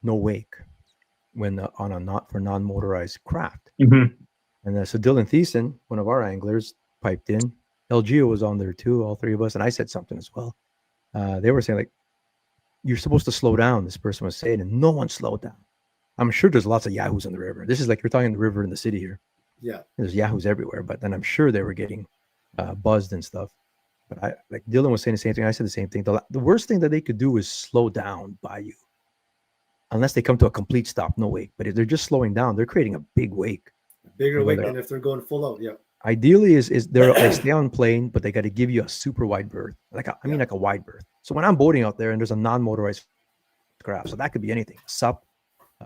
no wake when on a non-motorized craft. Mm-hmm. And so Dylan Thiessen, one of our anglers, piped in. LGO was on there too, all three of us, and I said something as well. They were saying, like, you're supposed to slow down, this person was saying, and no one slowed down. I'm sure there's lots of yahoos on the river. This is like you're talking the river in the city here. Yeah. There's yahoos everywhere, but then I'm sure they were getting buzzed and stuff. But like Dylan was saying the same thing. I said the same thing. The worst thing that they could do is slow down by you. Unless they come to a complete stop, no wake. But if they're just slowing down, they're creating a big wake. A bigger wake than if they're going full out, yeah. Ideally is they stay on plane, but they got to give you a super wide berth. Like a wide berth. So when I'm boating out there and there's a non-motorized craft, so that could be anything. SUP,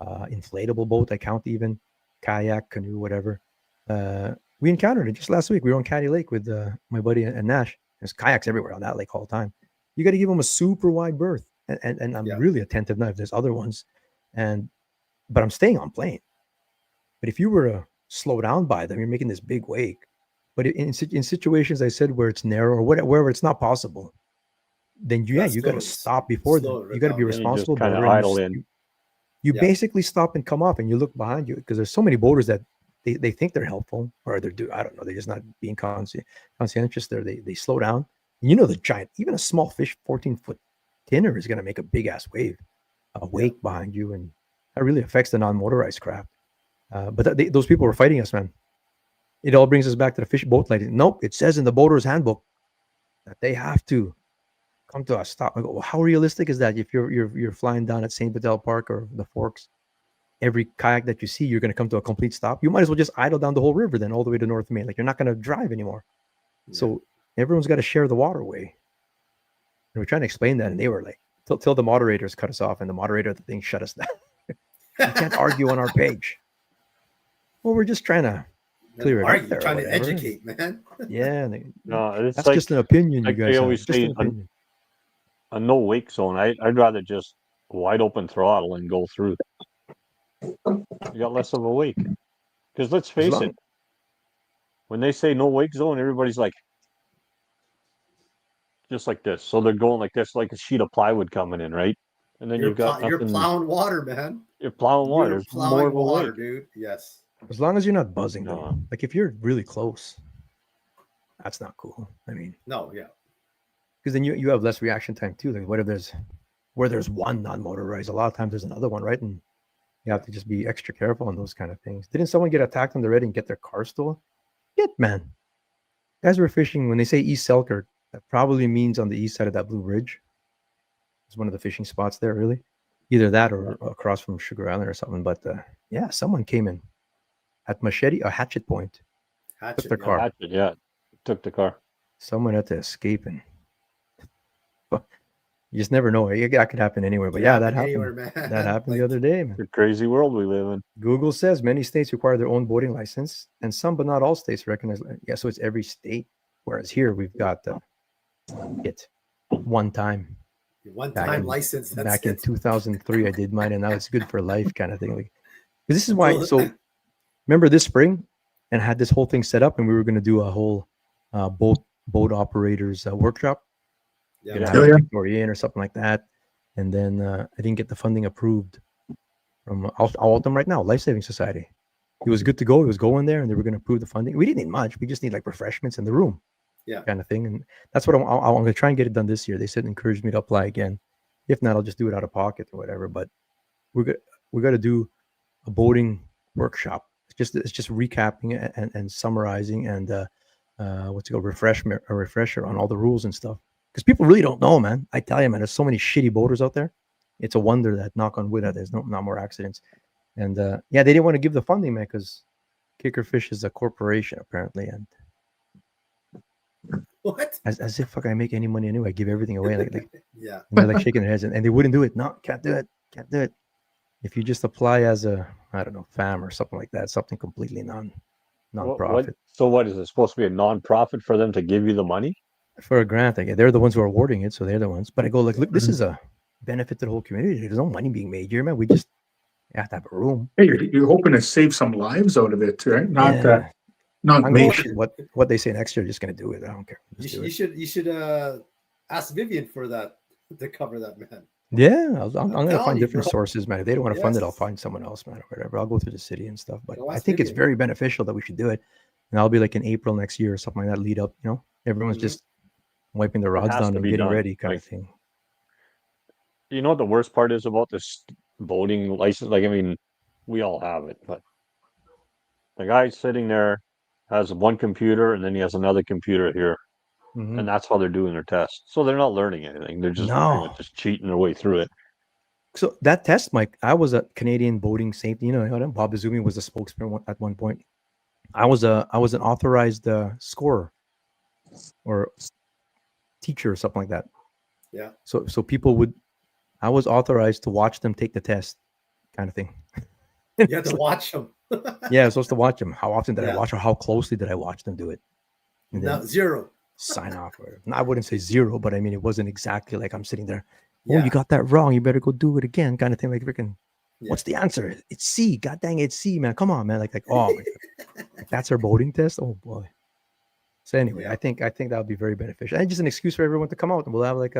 inflatable boat, I count even, kayak, canoe, whatever. We encountered it just last week. We were on Caddy Lake with my buddy and Nash. There's kayaks everywhere on that lake all the time. You got to give them a super wide berth. And I'm really attentive now if there's other ones. But I'm staying on plane. But if you were to slow down by them, you're making this big wake. But in situations I said where it's narrow or wherever it's not possible, then you got to stop before them. You got to be responsible. Kind of idle in. You basically stop and come off, and you look behind you because there's so many boaters that they think they're helpful, or I don't know, they're just not being conscientious. They slow down. And the giant, even a small fish, 14-foot tinner is going to make a big ass wave, a wake behind you, and that really affects the non-motorized craft. But those people were fighting us, man. It all brings us back to the fish boat lighting. Nope, it says in the boater's handbook that they have to come to a stop. I go, well, how realistic is that? If you're flying down at St. Bedell Park or the Forks, every kayak that you see, you're going to come to a complete stop. You might as well just idle down the whole river then, all the way to North Main. Like, you're not going to drive anymore. Yeah. So everyone's got to share the waterway. And we're trying to explain that, and they were like, till the moderators cut us off, and the moderator of the thing shut us down. You can't argue on our page. Well, we're just trying to clear it up. You're trying to educate, man. Yeah. That's like, just an opinion, like you guys. They always say a no wake zone. I'd rather just wide open throttle and go through. You got less of a wake. Because let's face it, when they say no wake zone, everybody's like, just like this. So they're going like this, like a sheet of plywood coming in, right? And then you're plowing water, man. You're plowing water. You're plowing water, dude. Yes. As long as you're not buzzing them. Like, if you're really close, that's not cool. I mean, no, yeah. Because then you have less reaction time too. Like, what if there's one non-motorized? A lot of times there's another one, right? And you have to just be extra careful on those kind of things. Didn't someone get attacked on the red and get their car stolen? Man. Guys were fishing. When they say East Selkirk, that probably means on the east side of that Blue Ridge. It's one of the fishing spots there, really. Either that or across from Sugar Island or something. But someone came in at hatchet point. Took their car. Took the car. Someone had to escape, and you just never know. That could happen anywhere. But that happened. That happened the other day, man. It's a crazy world we live in. Google says many states require their own boating license, and some, but not all states recognize. Yeah, so it's every state. Whereas here we've got it one time. One time license. Back in 2003, I did mine, and now it's good for life, kind of thing. Like, This is why. So remember this spring, and had this whole thing set up, and we were going to do a whole boat operators workshop. Yeah. Victoria in or something like that, and then I didn't get the funding approved from. I'll tell them right now. Life Saving Society. He was good to go. He was going there, and they were going to approve the funding. We didn't need much. We just need like refreshments in the room, kind of thing. And that's what I'm going to try and get it done this year. They said encouraged me to apply again. If not, I'll just do it out of pocket or whatever. But we got to do a boating workshop. It's just recapping and summarizing and what's it called, a refresher on all the rules and stuff. Because people really don't know, man. I tell you, man, there's so many shitty boaters out there. It's a wonder that, knock on wood, that there's not more accidents. And they didn't want to give the funding, man, because Kickerfish is a corporation apparently. And what? As if I make any money anyway. I give everything away. Like yeah. And they're like shaking their heads, and they wouldn't do it. No, can't do it. If you just apply as a, I don't know, FAM or something like that, something completely non-profit. So what is it supposed to be, a non-profit for them to give you the money? For a grant, I guess. They're the ones who are awarding it, so they're the ones. But I go like, look, this is a benefit to the whole community. There's no money being made here, man. We just have to have a room. Hey, you're hoping to save some lives out of it, right? Not make what they say next year. Just going to do it. I don't care. You should ask Vivian for that, to cover that, man. Yeah, I'm going to find different sources, man. If they don't want to fund it, I'll find someone else, man, or whatever. I'll go through the city and stuff. But I think it's very beneficial that we should do it. And I'll be like in April next year or something like that. Lead up, everyone's just wiping the rods down and getting ready, kind of thing. You know what the worst part is about this boating license? Like, I mean, we all have it, but the guy sitting there has one computer and then he has another computer here. Mm-hmm. And that's how they're doing their tests. So they're not learning anything. They're just just cheating their way through it. So that test, Mike, I was a Canadian boating safety. Bob Izumi was a spokesman at one point. I was an authorized scorer or teacher or something like that. Yeah. So I was authorized to watch them take the test, kind of thing. You had to watch them. Yeah, I was supposed to watch them. How often did I watch, or how closely did I watch them do it? No, zero. Sign off. I wouldn't say zero, but I mean, it wasn't exactly like I'm sitting there. Oh, you got that wrong. You better go do it again, kind of thing. Like freaking, what's the answer? It's C. God dang, it's C, man. Come on, man. Like oh, my God. Like, that's our boating test. Oh boy. So anyway, I think that would be very beneficial. And just an excuse for everyone to come out, and we'll have like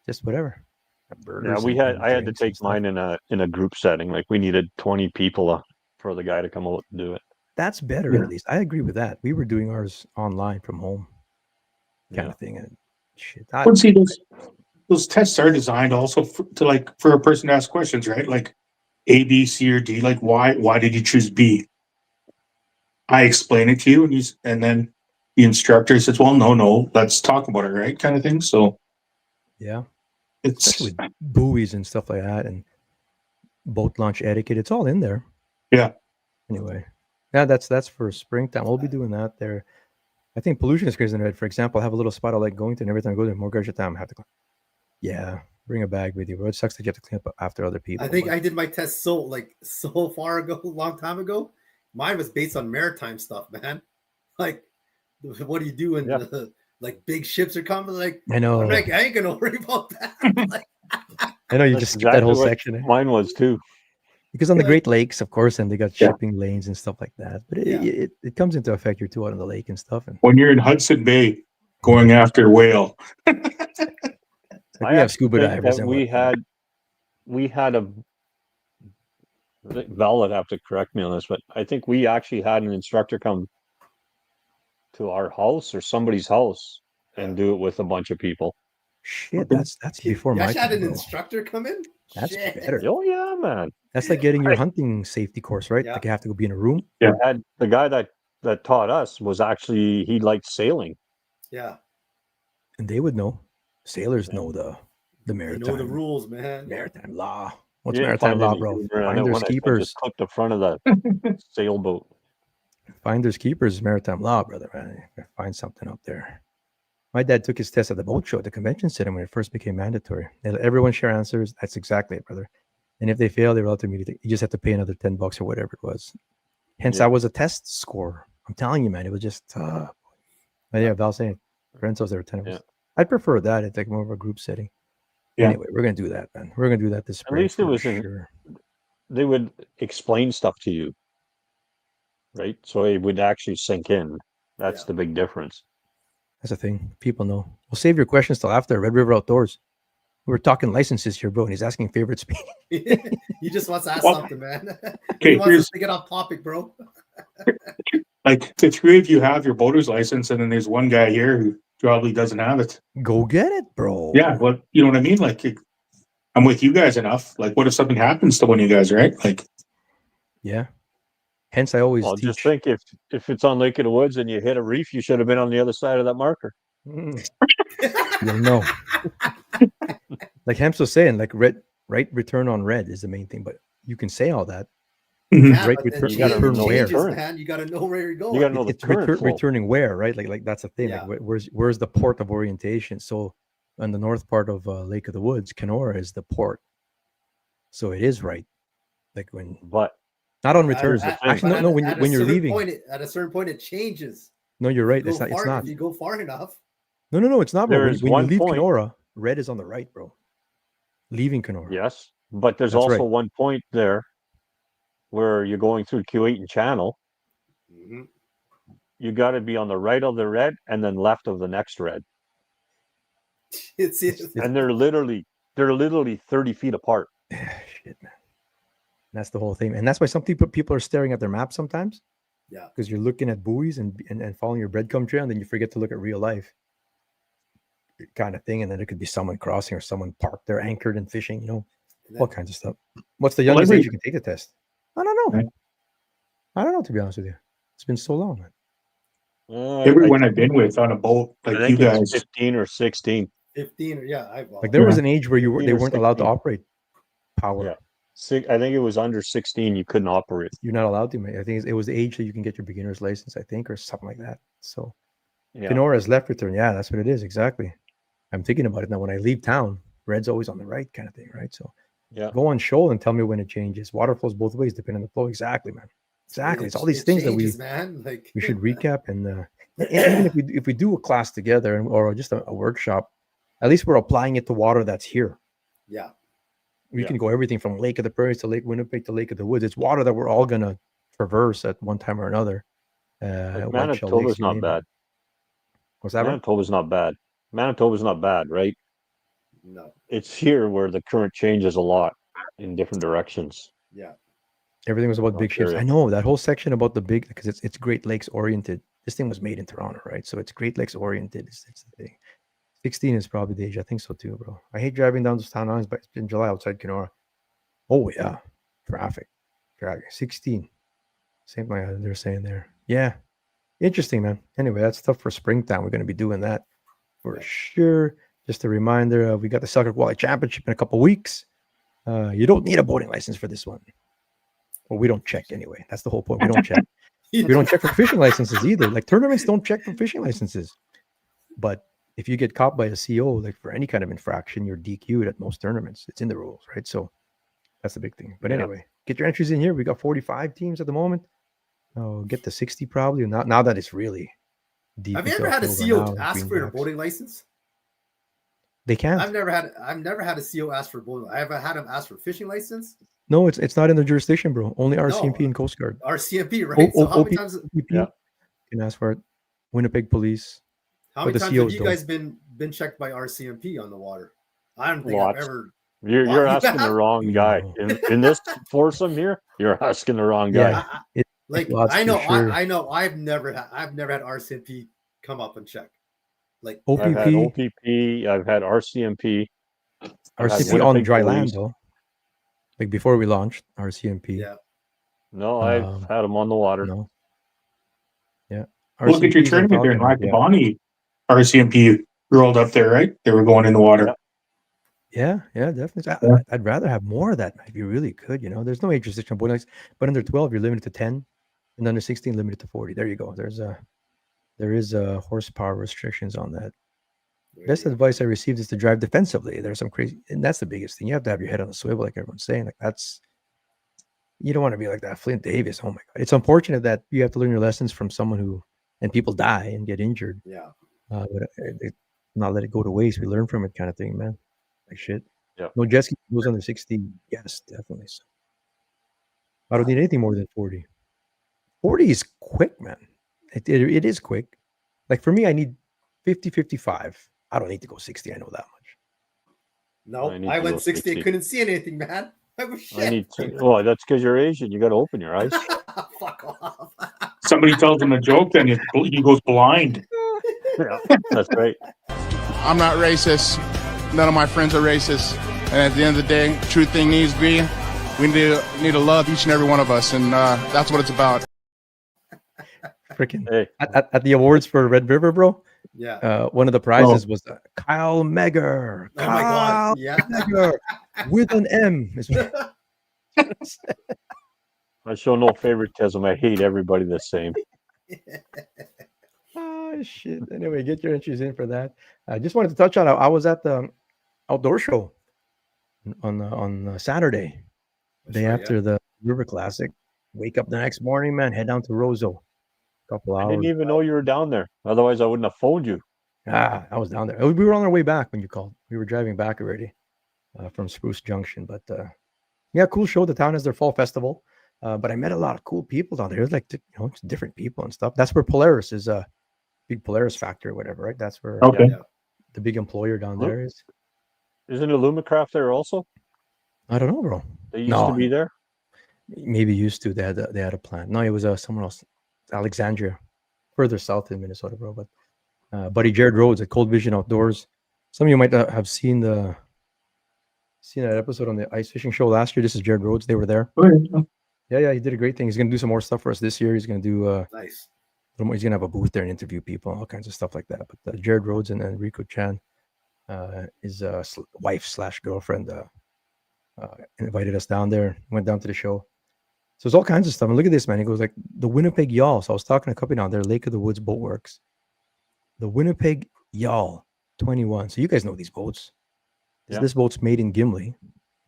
just whatever. Yeah, I had to take mine in a group setting. Like we needed 20 people for the guy to come out and do it. That's better, at least. I agree with that. We were doing ours online from home, kind of thing. And shit. See, those tests are designed also for a person to ask questions, right? Like A, B, C, or D. Like why did you choose B? I explain it to you, and then the instructor says, "Well, no, let's talk about it," right? Kind of thing. So yeah. Especially with buoys and stuff like that, and boat launch etiquette. It's all in there. Yeah. Anyway, that's for springtime. We'll be doing that there. I think pollution is crazy in red. For example, I have a little spot I like going to, and every time I go there, more graduate time, I have to go. Yeah, bring a bag with you. But it sucks that you have to clean up after other people. I think I did my test so far ago, a long time ago. Mine was based on maritime stuff, man. Like, what do you do when like big ships are coming? Like, I know. I ain't gonna worry about that. I know you just skip that whole section. Mine was too. Because on the Great Lakes, of course, and they got shipping lanes and stuff like that. But it comes into effect. You're too out on the lake and stuff. And when you're in Hudson Bay going after whale. We have scuba divers. We had a Val would have to correct me on this, but I think we actually had an instructor come to our house or somebody's house and do it with a bunch of people. Shit, that's before my time. You had an instructor come in? That's better. Oh yeah, man. That's like getting your hunting safety course, right? Like you have to go be in a room. Yeah. And the guy that taught us was actually, he liked sailing. Yeah. And they would know. Sailors know the maritime. They know the rules, man. Maritime law. What's maritime law, bro? Finders keepers. Just click the front of the sailboat. Finders keepers is maritime law, brother. Man. Find something up there. My dad took his test at the boat show at the convention center when it first became mandatory. They let everyone share answers. That's exactly it, brother. And if they fail, they were allowed to immediately. You just have to pay another $10 or whatever it was. Hence, I was a test scorer. I'm telling you, man, it was just tough. But yeah, Val saying, Renzo's there 10. I'd prefer that. It's like more of a group setting. Yeah. Anyway, we're gonna do that, man. We're gonna do that this spring. At least it was they would explain stuff to you, right? So it would actually sink in. That's the big difference. That's the thing. People know. We'll save your questions till after Red River Outdoors. We were talking licenses here, bro, and he's asking favorite speed. He just wants to ask something, man. Okay, he wants us to get off topic, bro. Like the three of you have your boater's license, and then there's one guy here who probably doesn't have it. Go get it, bro. Yeah, well, you know what I mean? Like, I'm with you guys enough. Like, what if something happens to one of you guys, right? Like, yeah. Hence, I always teach. Just think if it's on Lake of the Woods and you hit a reef, you should have been on the other side of that marker. You'll know. Like Hemps was saying, like right return on red is the main thing, but you can say all that. Yeah, right return, you gotta know where. Man. You got to know where you're going. You got to know it's returning where, right? Like that's the thing. Yeah. Like where's the port of orientation? So on the north part of Lake of the Woods, Kenora is the port. So it is right. Like but not on returns. Actually, no. When you're leaving, at a certain point, it changes. No, you're right. It's not. If you go far enough. No. It's not. Bro. When you leave point. Kenora, red is on the right, bro. Leaving Kenora. Yes, but there's That's also right. one point there where you're going through Q8 and Channel. Mm-hmm. You got to be on the right of the red and then left of the next red. And they're literally 30 feet apart. Shit, man. That's the whole thing, and that's why some people are staring at their maps sometimes. Yeah, because you're looking at buoys and following your breadcrumb trail, and then you forget to look at real life kind of thing, and then it could be someone crossing or someone parked there, anchored and fishing. You know, all kinds of stuff. What's the youngest age you can take the test? I don't know. Right. I don't know, to be honest with you. It's been so long, man. Everyone I've been with on a boat, like you guys, 15 or 16. 15 or like there was an age where they weren't allowed to operate power. Yeah. I think it was under 16 you couldn't operate. You're not allowed to, mate. I think it was the age that you can get your beginner's license, I think, or something like that. So Kenora's left return. Yeah, that's what it is. Exactly. I'm thinking about it now. When I leave town, red's always on the right kind of thing, right? So go on shoal and tell me when it changes. Water flows both ways depending on the flow. Exactly, man. Exactly. It's all these things changes, that man. we should recap. And even if we do a class together or just a workshop, at least we're applying it to water that's here. Yeah. We can go everything from Lake of the Prairies to Lake Winnipeg to Lake of the Woods. It's water that we're all going to traverse at one time or another. Manitoba's not bad. What's that? Manitoba's not bad. Manitoba's not bad, right? No. It's here where the current changes a lot in different directions. Yeah. Everything was about big ships. I know that whole section about the big, because it's Great Lakes oriented. This thing was made in Toronto, right? So it's Great Lakes oriented. It's the thing. 16 is probably the age. I think so too, bro. I hate driving down those town lines, but it's been July outside Kenora. Oh, yeah. Traffic. 16. Same thing they're saying there. Yeah. Interesting, man. Anyway, that's stuff for springtime. We're going to be doing that for sure. Just a reminder, we got the Selkirk Walleye Championship in a couple weeks. You don't need a boating license for this one. Well, we don't check anyway. That's the whole point. We don't check. We don't check for fishing licenses either. Like tournaments don't check for fishing licenses. But if you get caught by a CO, like for any kind of infraction, you're DQ'd at most tournaments. It's in the rules, right? So that's the big thing. But anyway, get your entries in here. We got 45 teams at the moment. Oh, get to 60 probably. Now that it's really deep. Have you ever had a CO ask for a boating license? They can't. I've never had a CO ask for a boating. I have had him ask for a fishing license. No, it's not in the jurisdiction, bro. Only RCMP and Coast Guard. RCMP, right? So how many times you can ask for it? Winnipeg Police. How many times have you guys been checked by RCMP on the water? I don't think I've ever. You're asking the wrong guy. In this foursome here, you're asking the wrong guy. Yeah, I know. I've never had RCMP come up and check. Like OPP. I've had OPP. I've had RCMP. RCMP on dry land though. Like before we launched RCMP. Yeah. No, I've had them on the water. No. Yeah. Look at your tournament there in Lac-Bonnie. RCMP rolled up there, right? They were going in the water. Yeah, definitely. I'd rather have more of that if you really could. You know, there's no age restriction on boating license, but under 12 you're limited to 10, and under 16 limited to 40. There you go. There is horsepower restrictions on that. Best advice I received is to drive defensively. There's some crazy, and that's the biggest thing. You have to have your head on the swivel, like everyone's saying. Like you don't want to be like that Flint Davis. Oh my God, it's unfortunate that you have to learn your lessons from someone and people die and get injured. Yeah. But not let it go to waste. We learn from it, kind of thing, man. Like shit. Yeah. No jet ski goes under 16. Yes, definitely. So I don't need anything more than 40. 40 is quick, man. It is quick. Like for me, I need 50, 55. I don't need to go 60. I know that much. No, I went 60. I couldn't see anything, man. I need to. Oh, that's because you're Asian. You got to open your eyes. Fuck off. Somebody tells him a joke, then he goes blind. Yeah, that's right. I'm not racist. None of my friends are racist. And at the end of the day, true thing needs to be, we need to love each and every one of us. And that's what it's about. Freaking hey. At the awards for Red River, bro. Yeah. One of the prizes was Kyle Megger. Oh my God. Yeah. Megger with an M. I show no favoritism. I hate everybody the same. Oh shit. Anyway, get your entries in for that. I just wanted to touch on. I was at the outdoor show on Saturday, day after the River Classic. Wake up the next morning, man. Head down to Roseau. Couple hours. I didn't even know you were down there. Otherwise, I wouldn't have phoned you. I was down there. We were on our way back when you called. We were driving back already from Spruce Junction. But yeah, cool show. The town has their fall festival. But I met a lot of cool people down there. It was like it's different people and stuff. That's where Polaris is. Big Polaris factory or whatever, right? That's where the big employer down there is. Isn't Illumicraft there also? I don't know, bro. They used to be there. Maybe used to. They had a plant. No, it was somewhere else. Alexandria, further south in Minnesota, bro. But buddy Jared Rhodes at Cold Vision Outdoors. Some of you might have seen that episode on the ice fishing show last year. This is Jared Rhodes. They were there. Yeah, he did a great thing. He's gonna do some more stuff for us this year. He's gonna do nice. He's gonna have a booth there and interview people, all kinds of stuff like that. But Jared Rhodes and Rico Chan, his wife / girlfriend, invited us down there. Went down to the show. So there's all kinds of stuff. And look at this, man. He goes like the Winnipeg Yawl. So I was talking to a company down there, Lake of the Woods Boat Works. The Winnipeg Yawl 21. So you guys know these boats. Yeah. This boat's made in Gimli,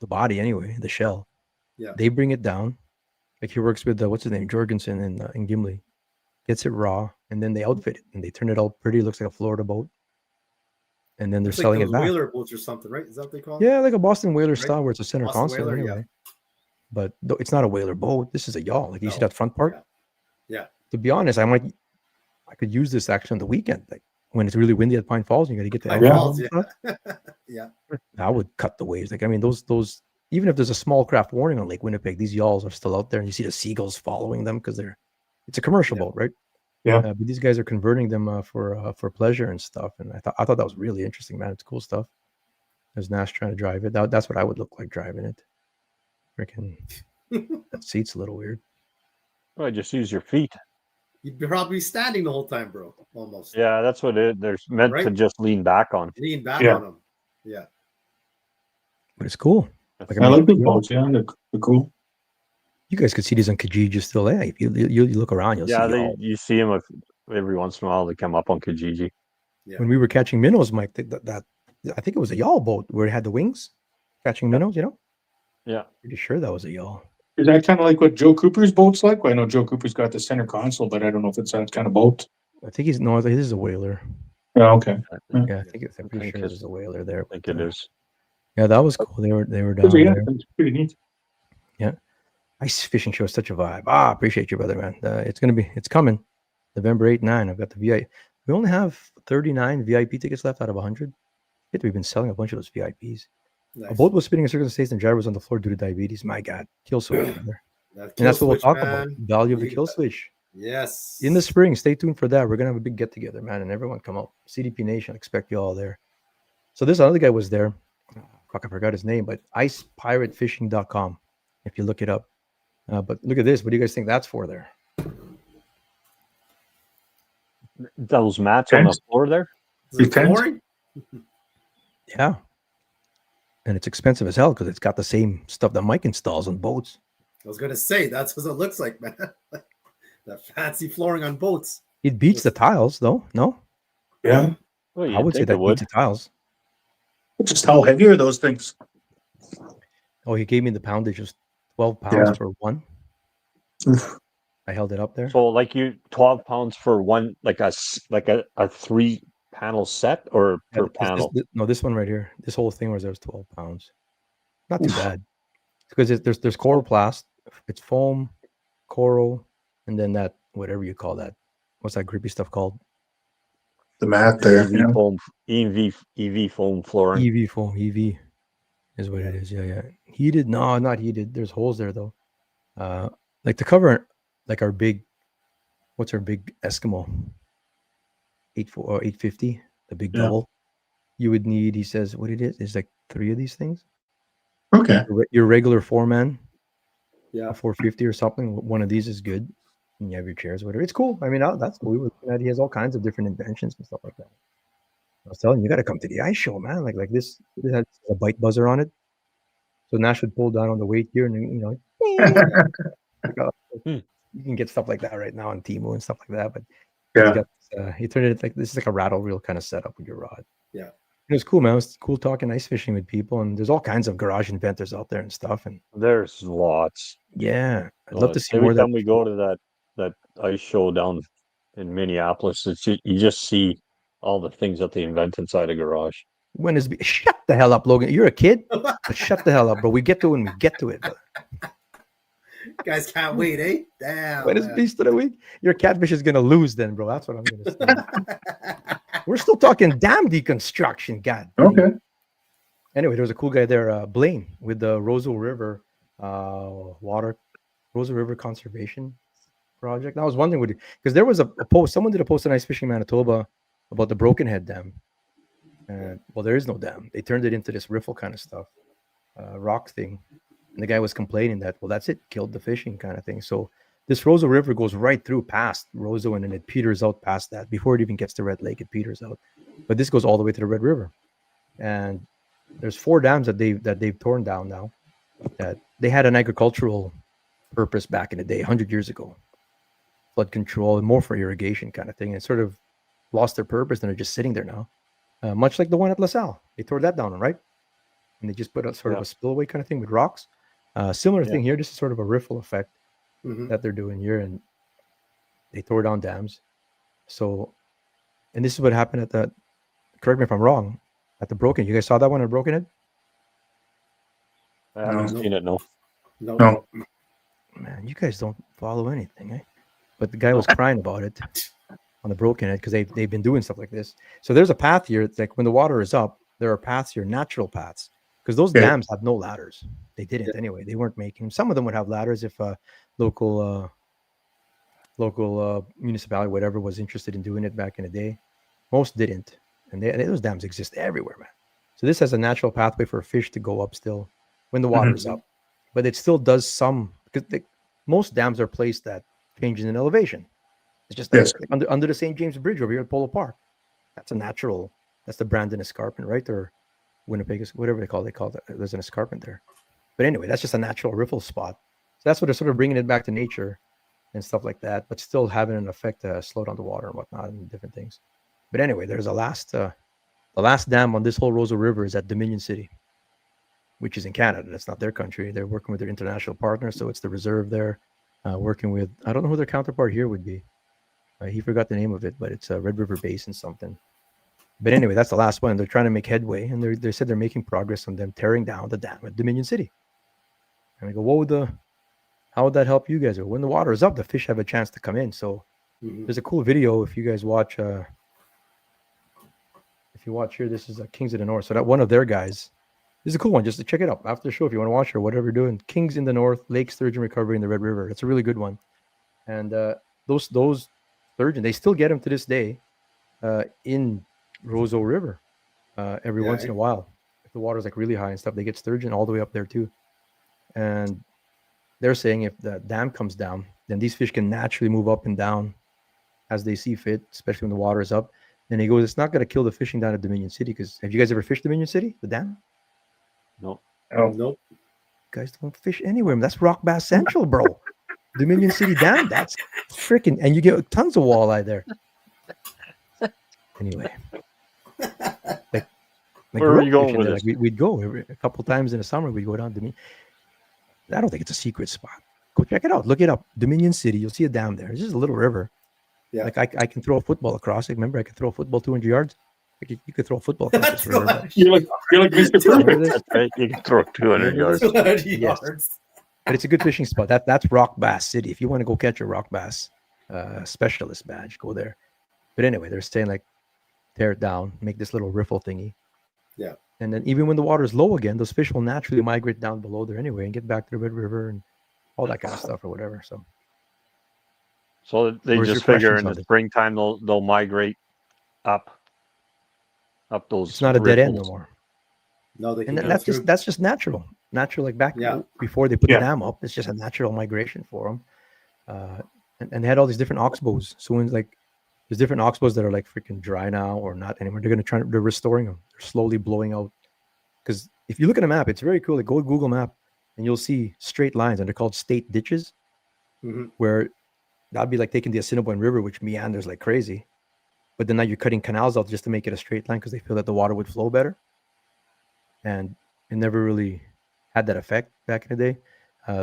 the body anyway, the shell. Yeah. They bring it down. Like he works with what's his name, Jorgensen in Gimli. Gets it raw, and then they outfit it, and they turn it all pretty. It looks like a Florida boat. And then they're selling it back. Whaler boats or something, right? Is that what they call it? Yeah, like a Boston Whaler style, where it's a center console anyway. Yeah. But it's not a whaler boat. This is a yawl. Like you see that front part. Yeah. To be honest, I could use this actually on the weekend, like when it's really windy at Pine Falls. You got to get the Falls. Yeah. Yeah. I would cut the waves. Like I mean, those even if there's a small craft warning on Lake Winnipeg, these yawls are still out there, and you see the seagulls following them because it's a commercial boat, right? Yeah. But these guys are converting them for pleasure and stuff. And I thought that was really interesting, man. It's cool stuff. There's Nash trying to drive it. That's what I would look like driving it. Freaking that seat's a little weird. Well, just use your feet. You'd probably be standing the whole time, bro. Almost. Yeah, that's what they're meant to just lean back on. Lean back on them. Yeah. But it's cool. Like, I like big boats. Yeah, they're cool. You guys could see these on Kijiji still. Hey, if you look around, you'll see. You see them every once in a while. They come up on Kijiji. Yeah. When we were catching minnows, Mike, that I think it was a yawl boat where it had the wings catching minnows. You know. Yeah. Pretty sure that was a yawl. Is that kind of like what Joe Cooper's boat's like? Well, I know Joe Cooper's got the center console, but I don't know if it's that kind of boat. I think this is a whaler. Oh, okay. Yeah, I'm pretty sure there's a whaler there. I think it is. Yeah, that was cool. They were down there. It's pretty neat. Yeah. Ice fishing show is such a vibe. Appreciate you, brother, man. It's coming. November 8, 9. I've got the VIP. We only have 39 VIP tickets left out of 100. We've been selling a bunch of those VIPs. Nice. A boat was spinning in circles of states and driver was on the floor due to diabetes. My God, kill switch. And that's what we'll talk about. Value of the kill switch. Yes. In the spring, stay tuned for that. We're gonna have a big get together, man, and everyone come out. CDP Nation, expect you all there. So this other guy was there. Fuck, I forgot his name, but icepiratefishing.com. If you look it up. But look at this. What do you guys think that's for there? Those mats on the floor there? Yeah. And it's expensive as hell because it's got the same stuff that Mike installs on boats. I was going to say, that's what it looks like, man. That fancy flooring on boats. It beats the tiles, though, no? Yeah. Well, I would say that beats the tiles. Just how heavy are those things? Oh, he gave me the poundage, just 12 pounds for one. I held it up there. So, 12 pounds for one, like a 3-panel set or per panel? This one right here. This whole thing was 12 pounds. Not too bad. Because there's chloroplast it's foam, coral, and then that whatever you call that. What's that grippy stuff called? The mat there. EV foam, EV foam flooring. EV foam. EV is what it is. Yeah. Heated? No, not heated. There's holes there though. Like to cover like our big. What's our big Eskimo? 850, the big double. You would need, he says, what it is like 3 of these things. Okay. Your regular 4-man, Yeah, 450 or something. One of these is good. And you have your chairs, whatever. It's cool. I mean, that's cool. We were looking at, he has all kinds of different inventions and stuff like that. I was telling you, you got to come to the ice show, man. Like this has a bite buzzer on it. So Nash would pull down on the weight here, and you can get stuff like that right now on Temu and stuff like that. But he turned it like this is like a rattle reel kind of setup with your rod. Yeah, it was cool, man. It was cool talking ice fishing with people, and there's all kinds of garage inventors out there and stuff. And there's lots. Yeah, I'd love to see every more. Time we go to that ice show down in Minneapolis, you just see all the things that they invent inside a garage. Shut the hell up, Logan. You're a kid, but shut the hell up, bro. We get to it when we get to it, brother. Guys can't wait, eh? Damn. When is Beast of the Week? Your catfish is gonna lose, then, bro. That's what I'm gonna say. We're still talking dam deconstruction, God. Okay. Anyway, there was a cool guy there, Blaine, with the Roseau River Roseau River Conservation Project. And I was wondering, because there was a post. Someone did a post on Ice Fishing Manitoba about the Broken Head Dam. And well, there is no dam. They turned it into this riffle kind of stuff, rock thing. And the guy was complaining that, well, that's it, killed the fishing kind of thing. So this Roseau River goes right through past Roseau, and then it peters out past that. Before it even gets to Red Lake, it peters out. But this goes all the way to the Red River. And there's 4 dams that they've torn down now. That they had an agricultural purpose back in the day, 100 years ago. Flood control and more for irrigation kind of thing. And sort of lost their purpose, and they're just sitting there now. Much like the one at LaSalle. They tore that down, right? And they just put a sort of a spillway kind of thing with rocks. Similar thing here. This is sort of a riffle effect that they're doing here, and they tore down dams. So, and this is what happened at the. Correct me if I'm wrong. At the Broken, you guys saw that one at Broken Head? I haven't seen it. No. Man, you guys don't follow anything, eh? But the guy was crying about it on the Broken Head because they've been doing stuff like this. So there's a path here. It's like when the water is up, there are paths here, natural paths. Because those dams have no ladders. They didn't anyway. They weren't making them. Some of them would have ladders if a local municipality, whatever, was interested in doing it back in the day. Most didn't. And those dams exist everywhere, man. So this has a natural pathway for a fish to go up still when the water is up. But it still does some, because most dams are placed at changes in elevation. It's just like under the St. James Bridge over here at Polo Park. That's a natural, that's the Brandon Escarpment, right? Or Winnipeg, whatever they call it. There's an escarpment there. But anyway, that's just a natural riffle spot. So that's what they're sort of bringing it back to nature and stuff like that, but still having an effect to slow down the water and whatnot and different things. But anyway, there's the last dam on this whole Roseau River is at Dominion City, which is in Canada. That's not their country. They're working with their international partners. So it's the reserve there, working with, I don't know who their counterpart here would be. He forgot the name of it, but it's a Red River Basin something. But anyway, that's the last one. They're trying to make headway, and they said they're making progress on them tearing down the dam at Dominion City. And I go, how would that help you guys? When the water is up, the fish have a chance to come in. So there's a cool video if you guys watch. If you watch here, this is Kings of the North. So that one of their guys, this is a cool one. Just to check it out after the show if you want to watch it or whatever you're doing. Kings in the North, Lake Sturgeon Recovery in the Red River. It's a really good one. And those sturgeon, they still get them to this day in Roseau River every once in a while. If the water's like really high and stuff, they get sturgeon all the way up there too. And they're saying if the dam comes down, then these fish can naturally move up and down as they see fit, especially when the water is up. And he goes, it's not going to kill the fishing down at Dominion City, because have you guys ever fished Dominion City, the dam? No. Oh, nope. You guys don't fish anywhere. That's Rock Bass Central, bro. Dominion City Dam, that's freaking, and you get tons of walleye there. Anyway. Where are you going with this? We'd go a couple times in the summer. We'd go down to I don't think it's a secret spot. Go check it out. Look it up. Dominion City. You'll see a dam there. It's just a little river. Yeah. Like I can throw a football across it. Remember, I could throw a football 200 yards. You could throw a football across this river. You're like Mr. Perfect. That's right. You can throw 200 yards. 200 yards. But it's a good fishing spot. That's Rock Bass City. If you want to go catch a rock bass specialist badge, go there. But anyway, they're saying like tear it down, make this little riffle thingy. Yeah. And then even when the water is low again, those fish will naturally migrate down below there anyway and get back to the Red River and all that kind of stuff or whatever. So they just figure in the springtime they'll migrate up those. It's not a dead end no more. No, they can and that's just natural. Natural, like back before they put the dam up, it's just a natural migration for them. And they had all these different oxbows. So when like there's different oxbows that are like freaking dry now or not anymore, they're restoring them. They're slowly blowing out. Because if you look at a map, it's very cool. Like, go to Google Map and you'll see straight lines, and they're called state ditches, where that'd be like taking the Assiniboine River, which meanders like crazy. But then now you're cutting canals out just to make it a straight line because they feel that the water would flow better. And it never really had that effect back in the day.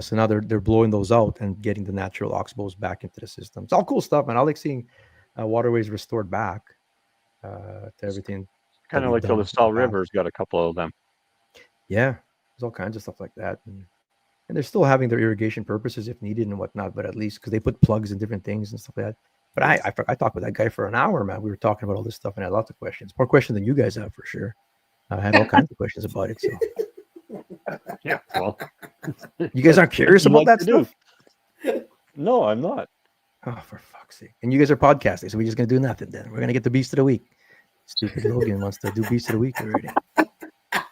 So now they're blowing those out and getting the natural oxbows back into the system. It's all cool stuff, man. I like seeing waterways restored back to everything. Kind of like the LaSalle River's got a couple of them. Yeah, there's all kinds of stuff like that. And they're still having their irrigation purposes if needed and whatnot, but at least because they put plugs in different things and stuff like that. But I talked with that guy for an hour, man. We were talking about all this stuff and I had lots of questions. More questions than you guys have for sure. I had all kinds of questions about it. So yeah, well, you guys aren't curious about that stuff? No, I'm not. Oh, for fuck's sake! And you guys are podcasting, so we're just gonna do nothing. Then we're gonna get the Beast of the Week. Stupid Logan wants to do Beast of the Week already.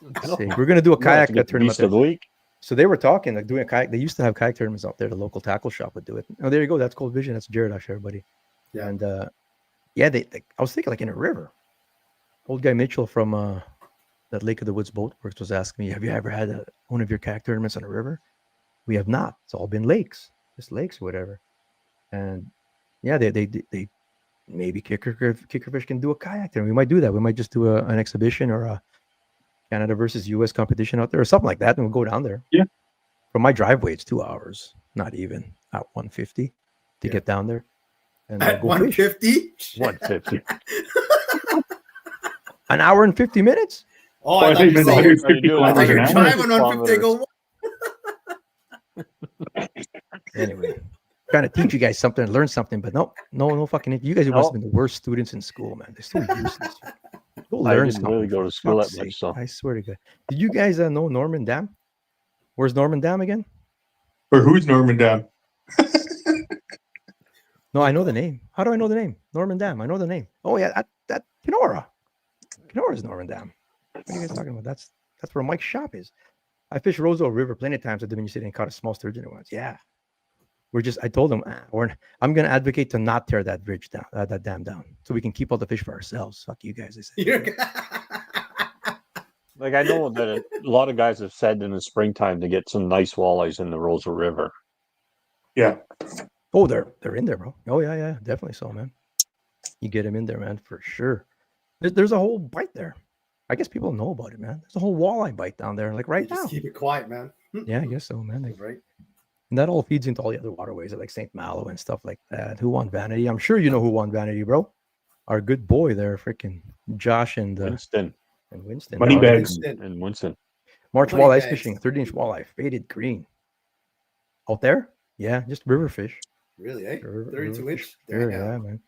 Let's see. We're gonna do a kayak tournament. Beast of the Week. So they were talking like doing a kayak. They used to have kayak tournaments out there. The local tackle shop would do it. Oh, there you go. That's Cold Vision. That's Jared, actually, everybody. Yeah. And I was thinking like in a river. Old guy Mitchell from that Lake of the Woods Boat Works was asking me, have you ever had one of your kayak tournaments on a river? We have not. It's all been lakes, just lakes or whatever. And yeah, they maybe Kickerfish can do a kayak there. We might do that. We might just do an exhibition or a Canada versus US competition out there or something like that. And we'll go down there. Yeah. From my driveway, it's 2 hours, not even at 150 to get down there. And at 150? 150. An hour and 50 minutes? Oh, I thought you were driving 150 go. Anyway, trying to teach you guys something and learn something, but no fucking. You guys must have been the worst students in school, man. They're so useless. Go learn I didn't something. really go to school that much, so I swear to God. Did you guys know Norman Dam? Where's Norman Dam again? Or who's Norman Dam? No, I know the name. How do I know the name? Norman Dam. I know the name. Oh yeah, that Kenora. Kenora's Norman Dam. What are you guys talking about? That's where Mike's shop is. I fished Roseville River plenty of times at Dominion City and caught a small sturgeon at once. Yeah. I told them, I'm going to advocate to not tear that bridge down, that dam down, so we can keep all the fish for ourselves. Fuck you guys. I said. Like, I know that a lot of guys have said in the springtime to get some nice walleyes in the Roseville River. Yeah. Oh, they're in there, bro. Oh, yeah, definitely so, man. You get them in there, man, for sure. There's a whole bite there. I guess people know about it, man. There's a whole walleye bite down there, like right now. Just keep it quiet, man. Yeah, I guess so, man. Like, right. And that all feeds into all the other waterways like St. Malo and stuff like that. Who won Vanity? I'm sure you know who won Vanity, bro. Our good boy there, freaking Josh and Winston. And Winston. Moneybags. And Winston. March walleye ice fishing, 30-inch walleye, faded green. Out there? Yeah, just river fish. Really, eh? 32-inch? Sure, yeah, man.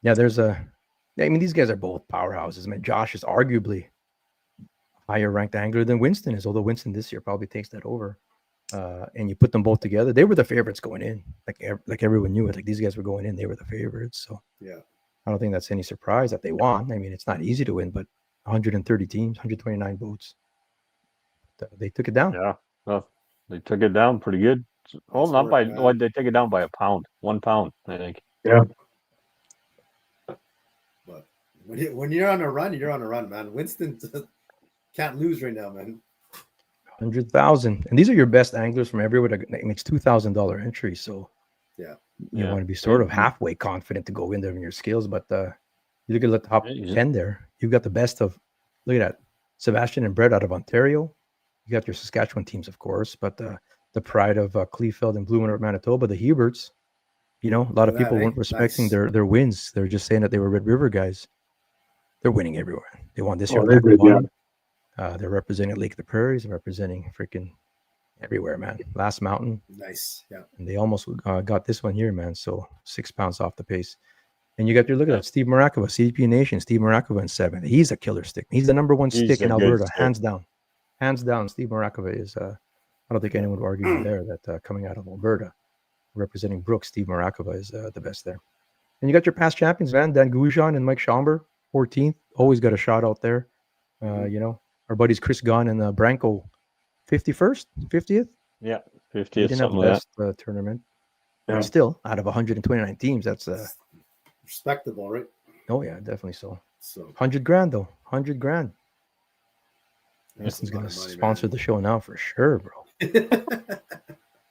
Yeah, these guys are both powerhouses, man. Josh is arguably a higher ranked angler than Winston is, although Winston this year probably takes that over. And you put them both together, they were the favorites going in. Like everyone knew it. Like these guys were going in, they were the favorites. So yeah, I don't think that's any surprise that they won. I mean, it's not easy to win, but 130 teams, 129 boats. They took it down. Yeah, well, they took it down pretty good. Well, not by what they take it down by a pound, 1 pound, I think. Yeah. But when you're on a run, you're on a run, man. Winston can't lose right now, man. 100,000, and these are your best anglers from everywhere. That makes $2,000 entry. So yeah, you want to be sort of halfway confident to go in there in your skills. But you look at the top 10 there. You've got the best of. Look at that, Sebastian and Brett out of Ontario. You got your Saskatchewan teams, of course, but the pride of Kleefeld and Blumenau, Manitoba, the Huberts. You know, a lot of people weren't respecting their wins. They're just saying that they were Red River guys. They're winning everywhere. They won this year. They're representing Lake of the Prairies. They're representing everywhere, man. Last Mountain. Nice. Yeah. And they almost got this one here, man. So 6 pounds off the pace. And you got to look at that. Steve Marakova, CDP Nation, Steve Marakova in 7th. He's a killer stick. He's the number one stick in Alberta, hands down. Hands down, Steve Marakova is, I don't think anyone would argue there that coming out of Alberta, representing Brooks, Steve Marakova is the best there. And you got your past champions, man. Dan Goujon and Mike Schomburg, 14th. Always got a shot out there. You know, our buddies Chris Gunn and Branko, 51st, 50th? Yeah, 50th. He didn't have the best tournament. Yeah. But still, out of 129 teams, that's respectable, right? Oh, yeah, definitely so. 100 grand, though. 100 grand. Justin's going to sponsor the show now for sure, bro.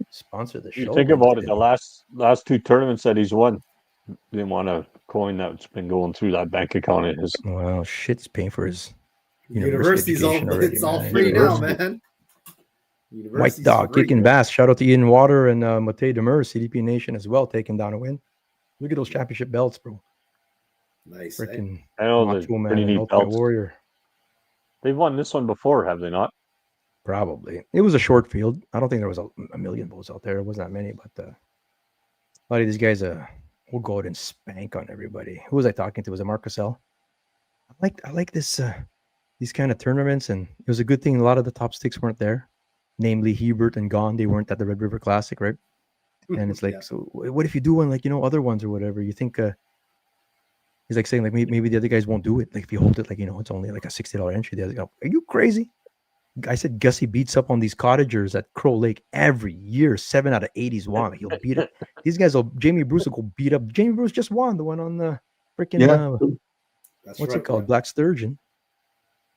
Sponsor the show. You think about it, the last 2 tournaments that he's won, didn't want a coin that's been going through that bank account of his. Well, shit's paying for his university's it's all free now, man. White Dog, kicking bass. Shout out to Ian Water and Matej Demers, CDP Nation as well, taking down a win. Look at those championship belts, bro. Nice. Freaking I know Macho Man and Ultimate Warrior. They've won this one before, have they not? Probably. It was a short field. I don't think there was a million bulls out there. It wasn't that many, but a lot of these guys will go out and spank on everybody. Who was I talking to? Was it Mark Cassell? I like this these kind of tournaments, and it was a good thing a lot of the top sticks weren't there. Namely Hebert and Gone. They weren't at the Red River Classic, right? And it's like, so what if you do one like, you know, other ones or whatever? You think he's like saying like maybe the other guys won't do it. Like if you hold it like, you know, it's only like a $60 entry. The other guy, are you crazy? I said Gussie beats up on these cottagers at Crow Lake every year. 7 out of 8 he's won. He'll beat it. These guys Jamie Bruce will go beat up. Jamie Bruce just won the one on the freaking what's it called? Black Sturgeon.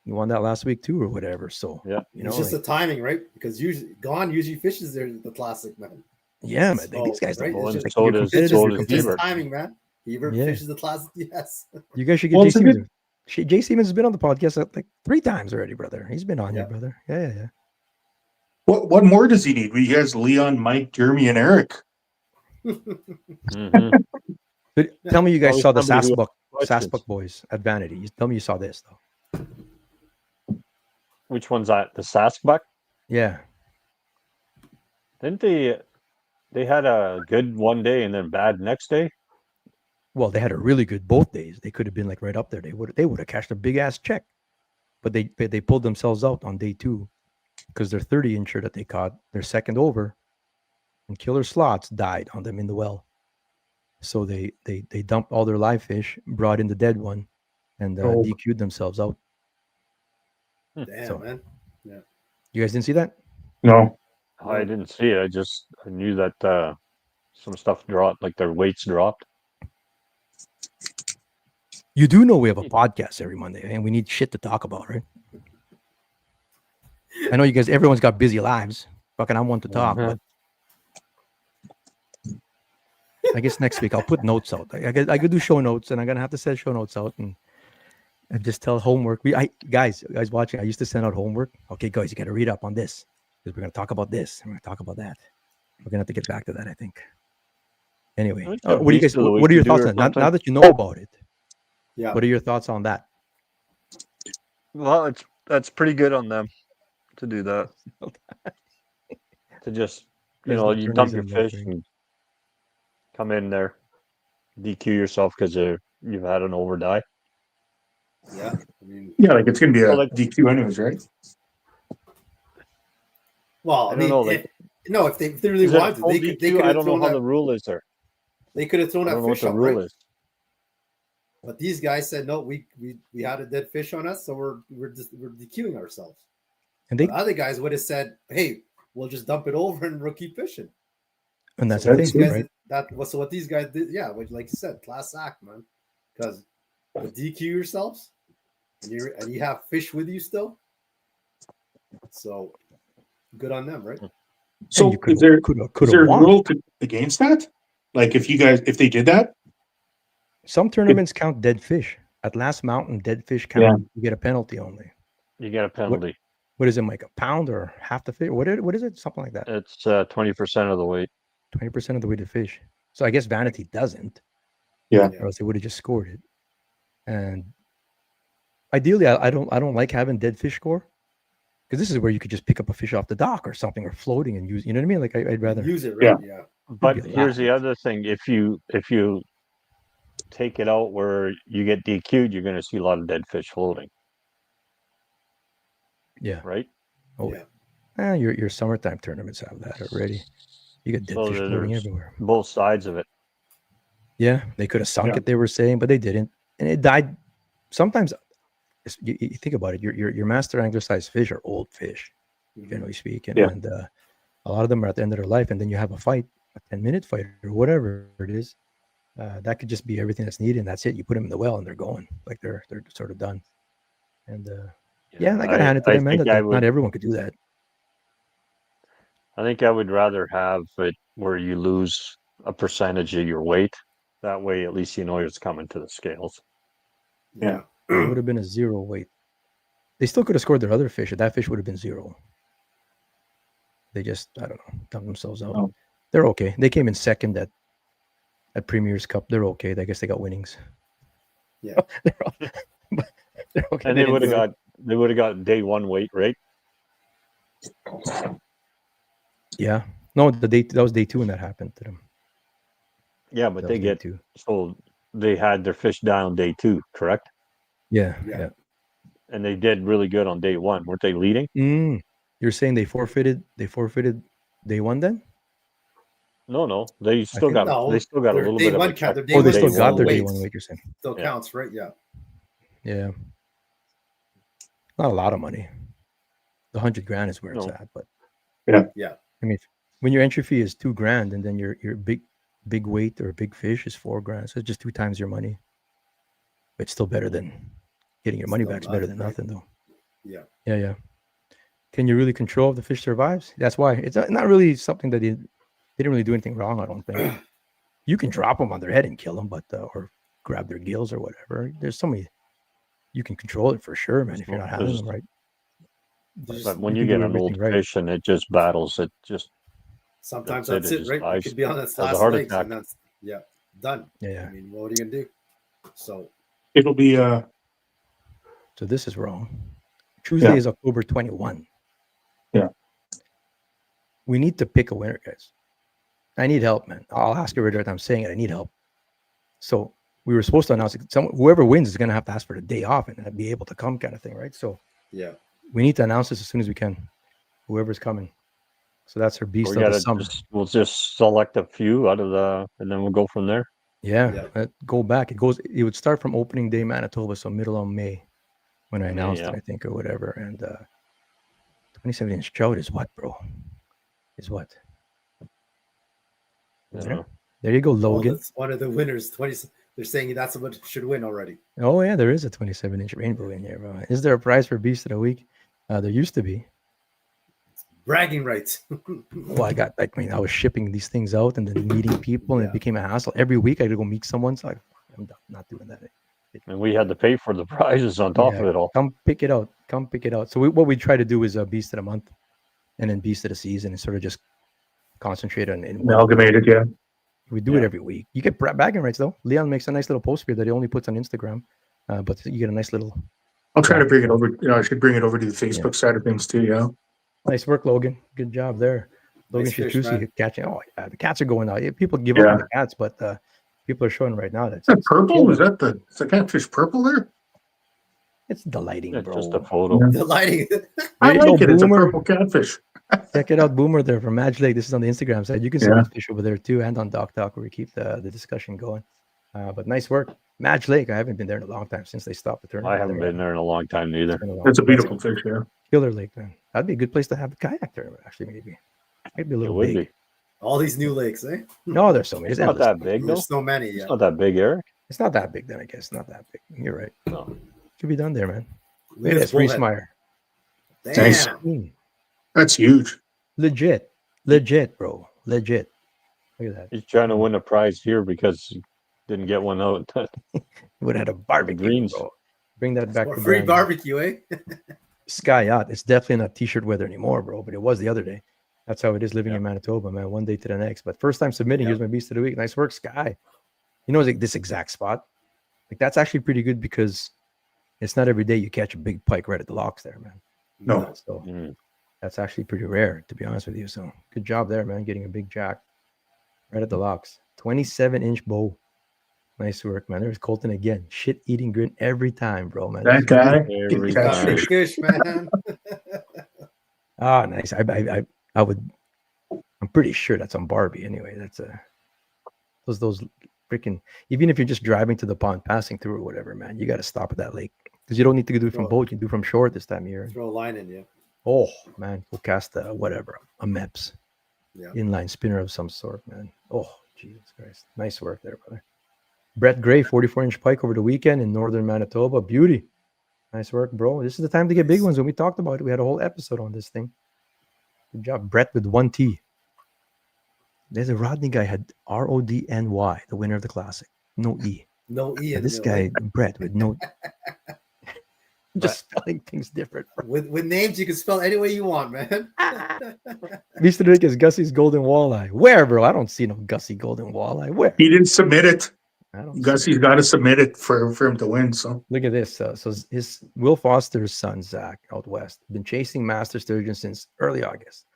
He won that last week too, or whatever. So yeah, you know, it's just the timing, right? Because usually fishes there the classic, man. Yeah, man. These guys don't it's just timing, man. Hebert fishes the classic. Yes. You guys should get Jay Siemens. Jay Siemens has been on the podcast like 3 times already, brother. He's been on here, brother. Yeah. What more does he need? He has Leon, Mike, Jeremy, and Eric. But tell me you guys saw the Sassbuck boys at Vanity. Tell me you saw this though. Which one's that? The Saskbuck? Yeah. Didn't they had a good one day and then bad next day? Well, they had a really good both days. They could have been like right up there. They would have cashed a big ass check. But they pulled themselves out on day 2 because their 30 incher that they caught, their second over, and Killer Slots died on them in the well. So they dumped all their live fish, brought in the dead one, and DQ'd themselves out. Damn, man. Yeah. You guys didn't see that? No. I didn't see it. I knew that some stuff dropped, like their weights dropped. You do know we have a podcast every Monday, and we need shit to talk about, right? I know you guys, everyone's got busy lives. Fucking I'm one to talk, but I guess next week I'll put notes out. I could do show notes, and I'm gonna have to send show notes out and just tell homework. Guys watching, I used to send out homework. Okay, guys, you got to read up on this because we're gonna talk about this and we're gonna talk about that. We're gonna have to get back to that, I think. Anyway, what do you guys? What are your thoughts on that? Now that you know about it? Yeah. What are your thoughts on that? Well, that's pretty good on them to do that. To just you dump your fish and come in there, DQ yourself because you've had an overdie. Yeah, I mean, like it's gonna be a DQ anyways, right? Well, I mean, if they really wanted to, they could. I don't know how the rule is there. They could have thrown that fish up, right? Is. But these guys said no. We had a dead fish on us, so we're DQing ourselves. And the other guys would have said, "Hey, we'll just dump it over and we'll keep fishing." And that's the thing, right? That was what these guys did. Yeah, like you said, class act, man. Because DQ yourselves, and you have fish with you still. So good on them, right? So is there a rule against that? Like if they did that? Some tournaments count dead fish. At Last Mountain, dead fish count. Yeah. You get a penalty only. You get a penalty. What is it, Mike? A pound or half the fish? What is it? Something like that. It's 20% of the weight. 20% of the weight of fish. So I guess Vanity doesn't. Yeah. Or else they would have just scored it. And ideally, I don't like having dead fish score. Because this is where you could just pick up a fish off the dock or something, or floating and use. You know what I mean? Like I'd rather use it. Right? Yeah. But here's the other thing: if you take it out where you get DQ'd, you're going to see a lot of dead fish floating. Yeah. Right. Oh yeah. Your summertime tournaments have that already. You get dead fish floating everywhere. Both sides of it. Yeah, they could have sunk it. They were saying, but they didn't, and it died. Sometimes you think about it. Your master angler size fish are old fish, generally speaking, and a lot of them are at the end of their life. And then you have a fight, a 10-minute fight or whatever it is. That could just be everything that's needed, and that's it. You put them in the well, and they're going. Like they're sort of done. And I gotta hand it to them, man. Not everyone could do that. I think I would rather have it where you lose a percentage of your weight. That way, at least you know it's coming to the scales. Yeah. It would have been a 0 weight. They still could have scored their other fish. That fish would have been 0. They just, I don't know, dumped themselves out. Oh. They're okay. They came in second at Premier's Cup. They're okay. I guess they got winnings. Yeah. They're okay. And they would have got day 1 weight, right? Yeah. No, that was day 2 when that happened to them. Yeah, but they get so they had their fish down day 2, correct? Yeah. And they did really good on day 1, weren't they leading? You're saying they forfeited day 1 then? No, they still got a little bit of a check. They still got their day 1 weight. You're saying still counts, right? Yeah. Not a lot of money. The $100,000 is where it's at, but yeah. I mean, when your entry fee is $2,000 and then your big weight or big fish is $4,000, so it's just 2 times your money. But it's still better than getting your money back. It's better than nothing, though. Yeah. Can you really control if the fish survives? That's why it's not really something that they didn't really do anything wrong. I don't think you can drop them on their head and kill them, but or grab their gills or whatever. There's so many you can control it for sure, man. If you're not handling them right. But when you get an old fish and it just battles, it just sometimes that's it, right? It could be on its last legs, and that's done. Yeah. I mean, what are you gonna do? So it'll be So this is wrong. Tuesday is October 21. Yeah. We need to pick a winner, guys. I need help, man. I'll ask you right. I'm saying it. I need help. So we were supposed to announce it. Whoever wins is going to have to ask for the day off and be able to come, kind of thing, right? So we need to announce this as soon as we can. Whoever's coming. So that's her beast of the summer. We'll just select a few out of and then we'll go from there. Yeah. Go back. It would start from opening day Manitoba, so middle of May when I announced it, I think, or whatever. And 27-inch trout is what, bro? Is what? There you go, Logan. That's one of the winners. 20. They're saying that's what should win already. Oh yeah, there is a 27-inch rainbow in here, bro. Is there a prize for Beast of the Week? There used to be. Bragging rights. Well, I was shipping these things out and then meeting people, and it became a hassle. Every week I had to go meet someone, so I'm not doing that. And we had to pay for the prizes on top of it all. Come pick it out. So what we try to do is a Beast of the Month and then Beast of the Season, and sort of just concentrate on amalgamated. Yeah, we do it every week. You get bragging rights though. Leon makes a nice little post here that he only puts on Instagram, but you get a nice little. I'll try to bring it over. I should bring it over to the Facebook side of things too. Yeah. Nice work, Logan. Good job there. Logan Shatusi catching. Oh yeah, the cats are going out. People give up on the cats, but people are showing right now that it's purple. Is that the catfish purple there? It's the lighting, bro. Just a photo. The lighting. I like it. It's a purple catfish. Check it out, Boomer there from Madge Lake. This is on the Instagram side. You can see the fish over there too, and on Doc Talk where we keep the discussion going. But nice work, Madge Lake. I haven't been there in a long time since they stopped the tournament. I haven't been there in a long time neither. It's a beautiful fish, yeah. Killer Lake, man. That'd be a good place to have a kayak tournament. Actually, maybe a little big. Be. All these new lakes, eh? No, there's so many. It's not that big, though. There's so many. It's not that big, Eric. It's not that big, then I guess. Not that big. You're right. No. Should be done there, man. Look at this, Friesmeier. Nice. That's huge. Legit, bro. Legit. Look at that. He's trying to win a prize here because he didn't get one out. Would have had a barbecue, bro. Bring that back to free barbecue, eh? Sky Yacht. It's definitely not t-shirt weather anymore, bro. But it was the other day. That's how it is living in Manitoba, man. One day to the next. But first time submitting. Here's my Beast of the Week. Nice work, Sky. You know, like this exact spot. Like that's actually pretty good because it's not every day you catch a big pike right at the locks there, man. No. So that's actually pretty rare, to be honest with you. So good job there, man, getting a big jack right at the locks. 27-inch bow. Nice work, man. There's Colton again. Shit-eating grin every time, bro, man. That guy. Every Got time. big fish, man. Nice. I would. I'm pretty sure that's on Barbie. Anyway, that's those freaking. Even if you're just driving to the pond, passing through or whatever, man, you got to stop at that lake because you don't need to do it from boat. You can do from shore this time of year. Throw a line in, yeah. Oh man, we'll cast a MEPS, Yeah. inline spinner of some sort, man. Oh Jesus Christ, nice work there, brother. Brett Gray, 44-inch pike over the weekend in northern Manitoba. Beauty. Nice work, bro. This is the time to get big ones. When we talked about it, we had a whole episode on this thing. Good job, Brett, with 1 T. There's a Rodney guy had RODNY, the winner of the classic. No E. No E. And this guy, Brett, with no. Just spelling things different. With names, you can spell any way you want, man. Mr. Rick is Gussie's golden walleye. Where, bro? I don't see no Gussie golden walleye. Where? He didn't submit it. I don't. Gussie's got to submit it for him to win. So Look at this. So his Will Foster's son, Zach, out west, been chasing master sturgeon since early August.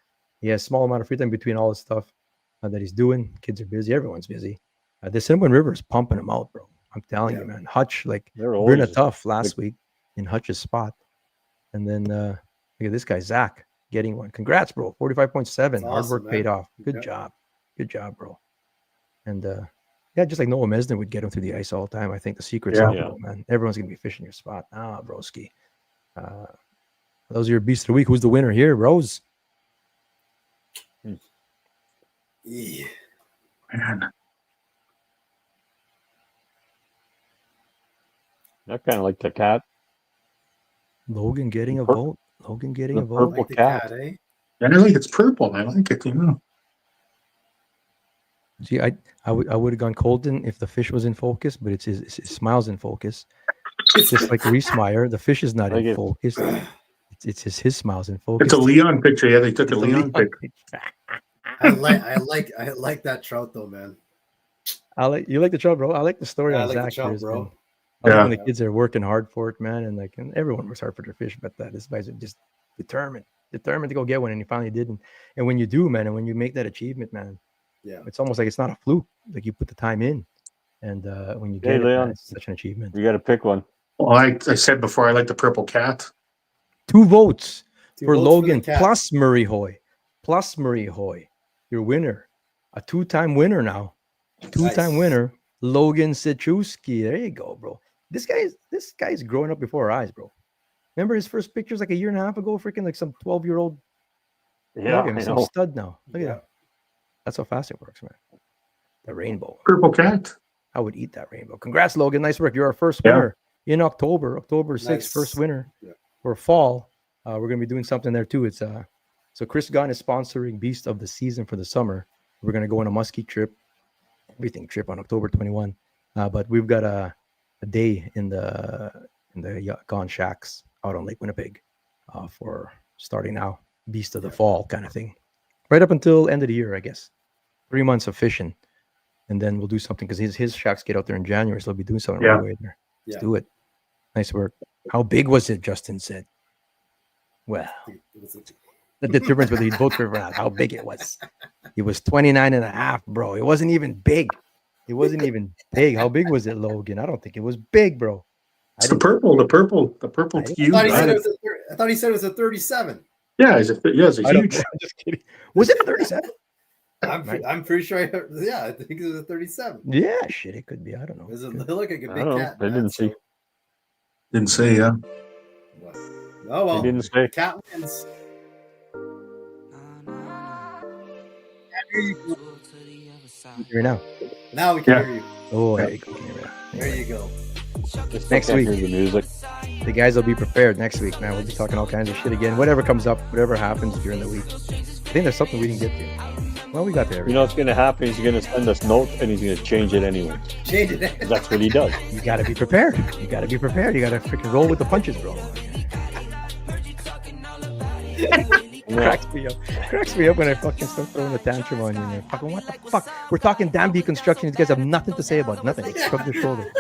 He has a small amount of free time between all the stuff that he's doing. Kids are busy. Everyone's busy. The Cinnamon River is pumping him out, bro. I'm telling you, man. Hutch, like, we're in a tough last week in Hutch's spot. And then look at this guy, Zach, getting one. Congrats, bro. 45.7. Hard work paid off. Good job. Good job, bro. And yeah, just like Noah Mesner would get him through the ice all the time. I think the secret's out, bro, man. Everyone's going to be fishing your spot. Broski. Those are your beasts of the week. Who's the winner here, Rose? Yeah. man, I kind of like the cat. Logan getting a vote. Logan getting a vote. Purple Like the cat. eh? I think it's purple. I like it. See, I would have gone Colton if the fish was in focus, but it's his smile's in focus. It's just like Reese Meyer. The fish is not in focus. It's his smile's in focus. It's a Leon picture. Yeah, they took a Leon picture. I like that trout though, man. You like the trout, bro. I like the story Yeah, I on like the Zach. trout, bro. When the kids are working hard for it, man, and everyone works hard for their fish, but this guy's just determined to go get one, and he finally did. And when you do, man, and when you make that achievement, man, yeah, it's almost like it's not a fluke. Like you put the time in, and when you get it, man, it's such an achievement. You got to pick one. Well, I said before, I like the purple cat. 2 votes for votes Logan for the cat. plus Murray Hoy, your winner, a 2-time winner now, 2-time winner, Logan Sichewski. There you go, bro. This guy's growing up before our eyes, bro. Remember his first pictures like a year and a half ago, freaking like some 12-year-old. Yeah, Look at him, some stud now. Look at that. That's how fast it works, man. The rainbow. Purple cat. I would eat that rainbow. Congrats, Logan. Nice work. You're our first winner in October 6th, Nice. first winner for fall. We're going to be doing something there too. It's so Chris Gunn is sponsoring Beast of the Season for the summer. We're going to go on a muskie trip, everything trip on October 21. But we've got a day in the Gone Shacks out on Lake Winnipeg for starting now, Beast of the Fall kind of thing. Right up until end of the year, I guess. 3 months of fishing. And then we'll do something because his shacks get out there in January, so we'll be doing something right away there. Let's do it. Nice work. How big was it, Justin said? Well, the difference whether he'd vote for it or not, how big it was. It was 29.5, bro. It wasn't even big. It wasn't even big. How big was it, Logan? I don't think it was big, bro. It's the purple hue. I thought he said it was a 37. Yeah, it's a huge. I'm just kidding. Was it a 37? I'm pretty sure. I think it was a 37. Yeah, shit, it could be. I don't know. Does it look like a big cat? I didn't see. Didn't say, yeah. What? Oh well. He didn't say. Cat wins. Here now. Now we can hear you. Oh, there you go. Can you hear me? There you go. Next week, the music. the guys will be prepared next week, man. We'll be talking all kinds of shit again. Whatever comes up, whatever happens during the week. I think there's something we didn't get to. Well, we got there. You know what's going to happen? He's going to send us notes and he's going to change it anyway. Change it. That's what he does. You got to be prepared. You got to be prepared. You got to freaking roll with the punches, bro. Cracks me up when I fucking start throwing a tantrum on you, man. Fucking what the fuck? We're talking damn deconstruction. These guys have nothing to say about it. Nothing. Shrug their shoulder.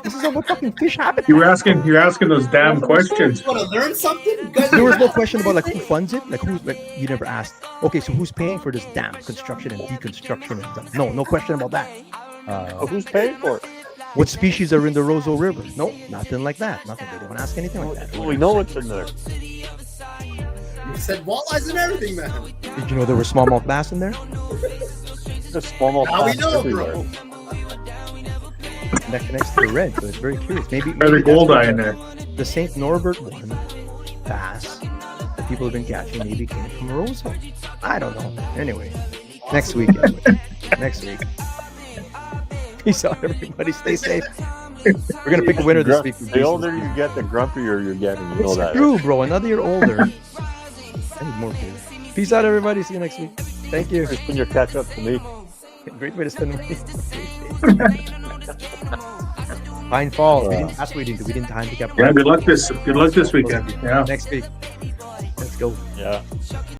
This is This is what fucking fish happen. You're asking those damn questions. You want to learn something? There was no question about like who funds it. Like who's like you never asked. Okay, so who's paying for this dam construction and deconstruction? And no question about that. Who's paying for it? What species are in the Roseau River? No, nothing like that. Nothing. They don't ask anything like that. Well, we know what's in there. You said walleyes and everything, man. Did you know there were smallmouth bass in there? Just smallmouth Now we bass know, everywhere. bro. That connects to the red, so it's very curious. Maybe There's goldeye in there. the St. Norbert one bass that people have been catching maybe came from Roseau. I don't know. Anyway, next week. Next week. Peace out, everybody. Stay safe. We're gonna pick a winner this week. The older you get, the grumpier you're getting. You know It's that. true, bro. Another year older. I need more beer. Peace out, everybody. See you next week. Thank you. Just when you catch up to me. Great way to spend money. Fine fall. That's what we didn't do. We didn't handicap. Yeah, good luck this weekend. Yeah. Next week. Let's go. Yeah.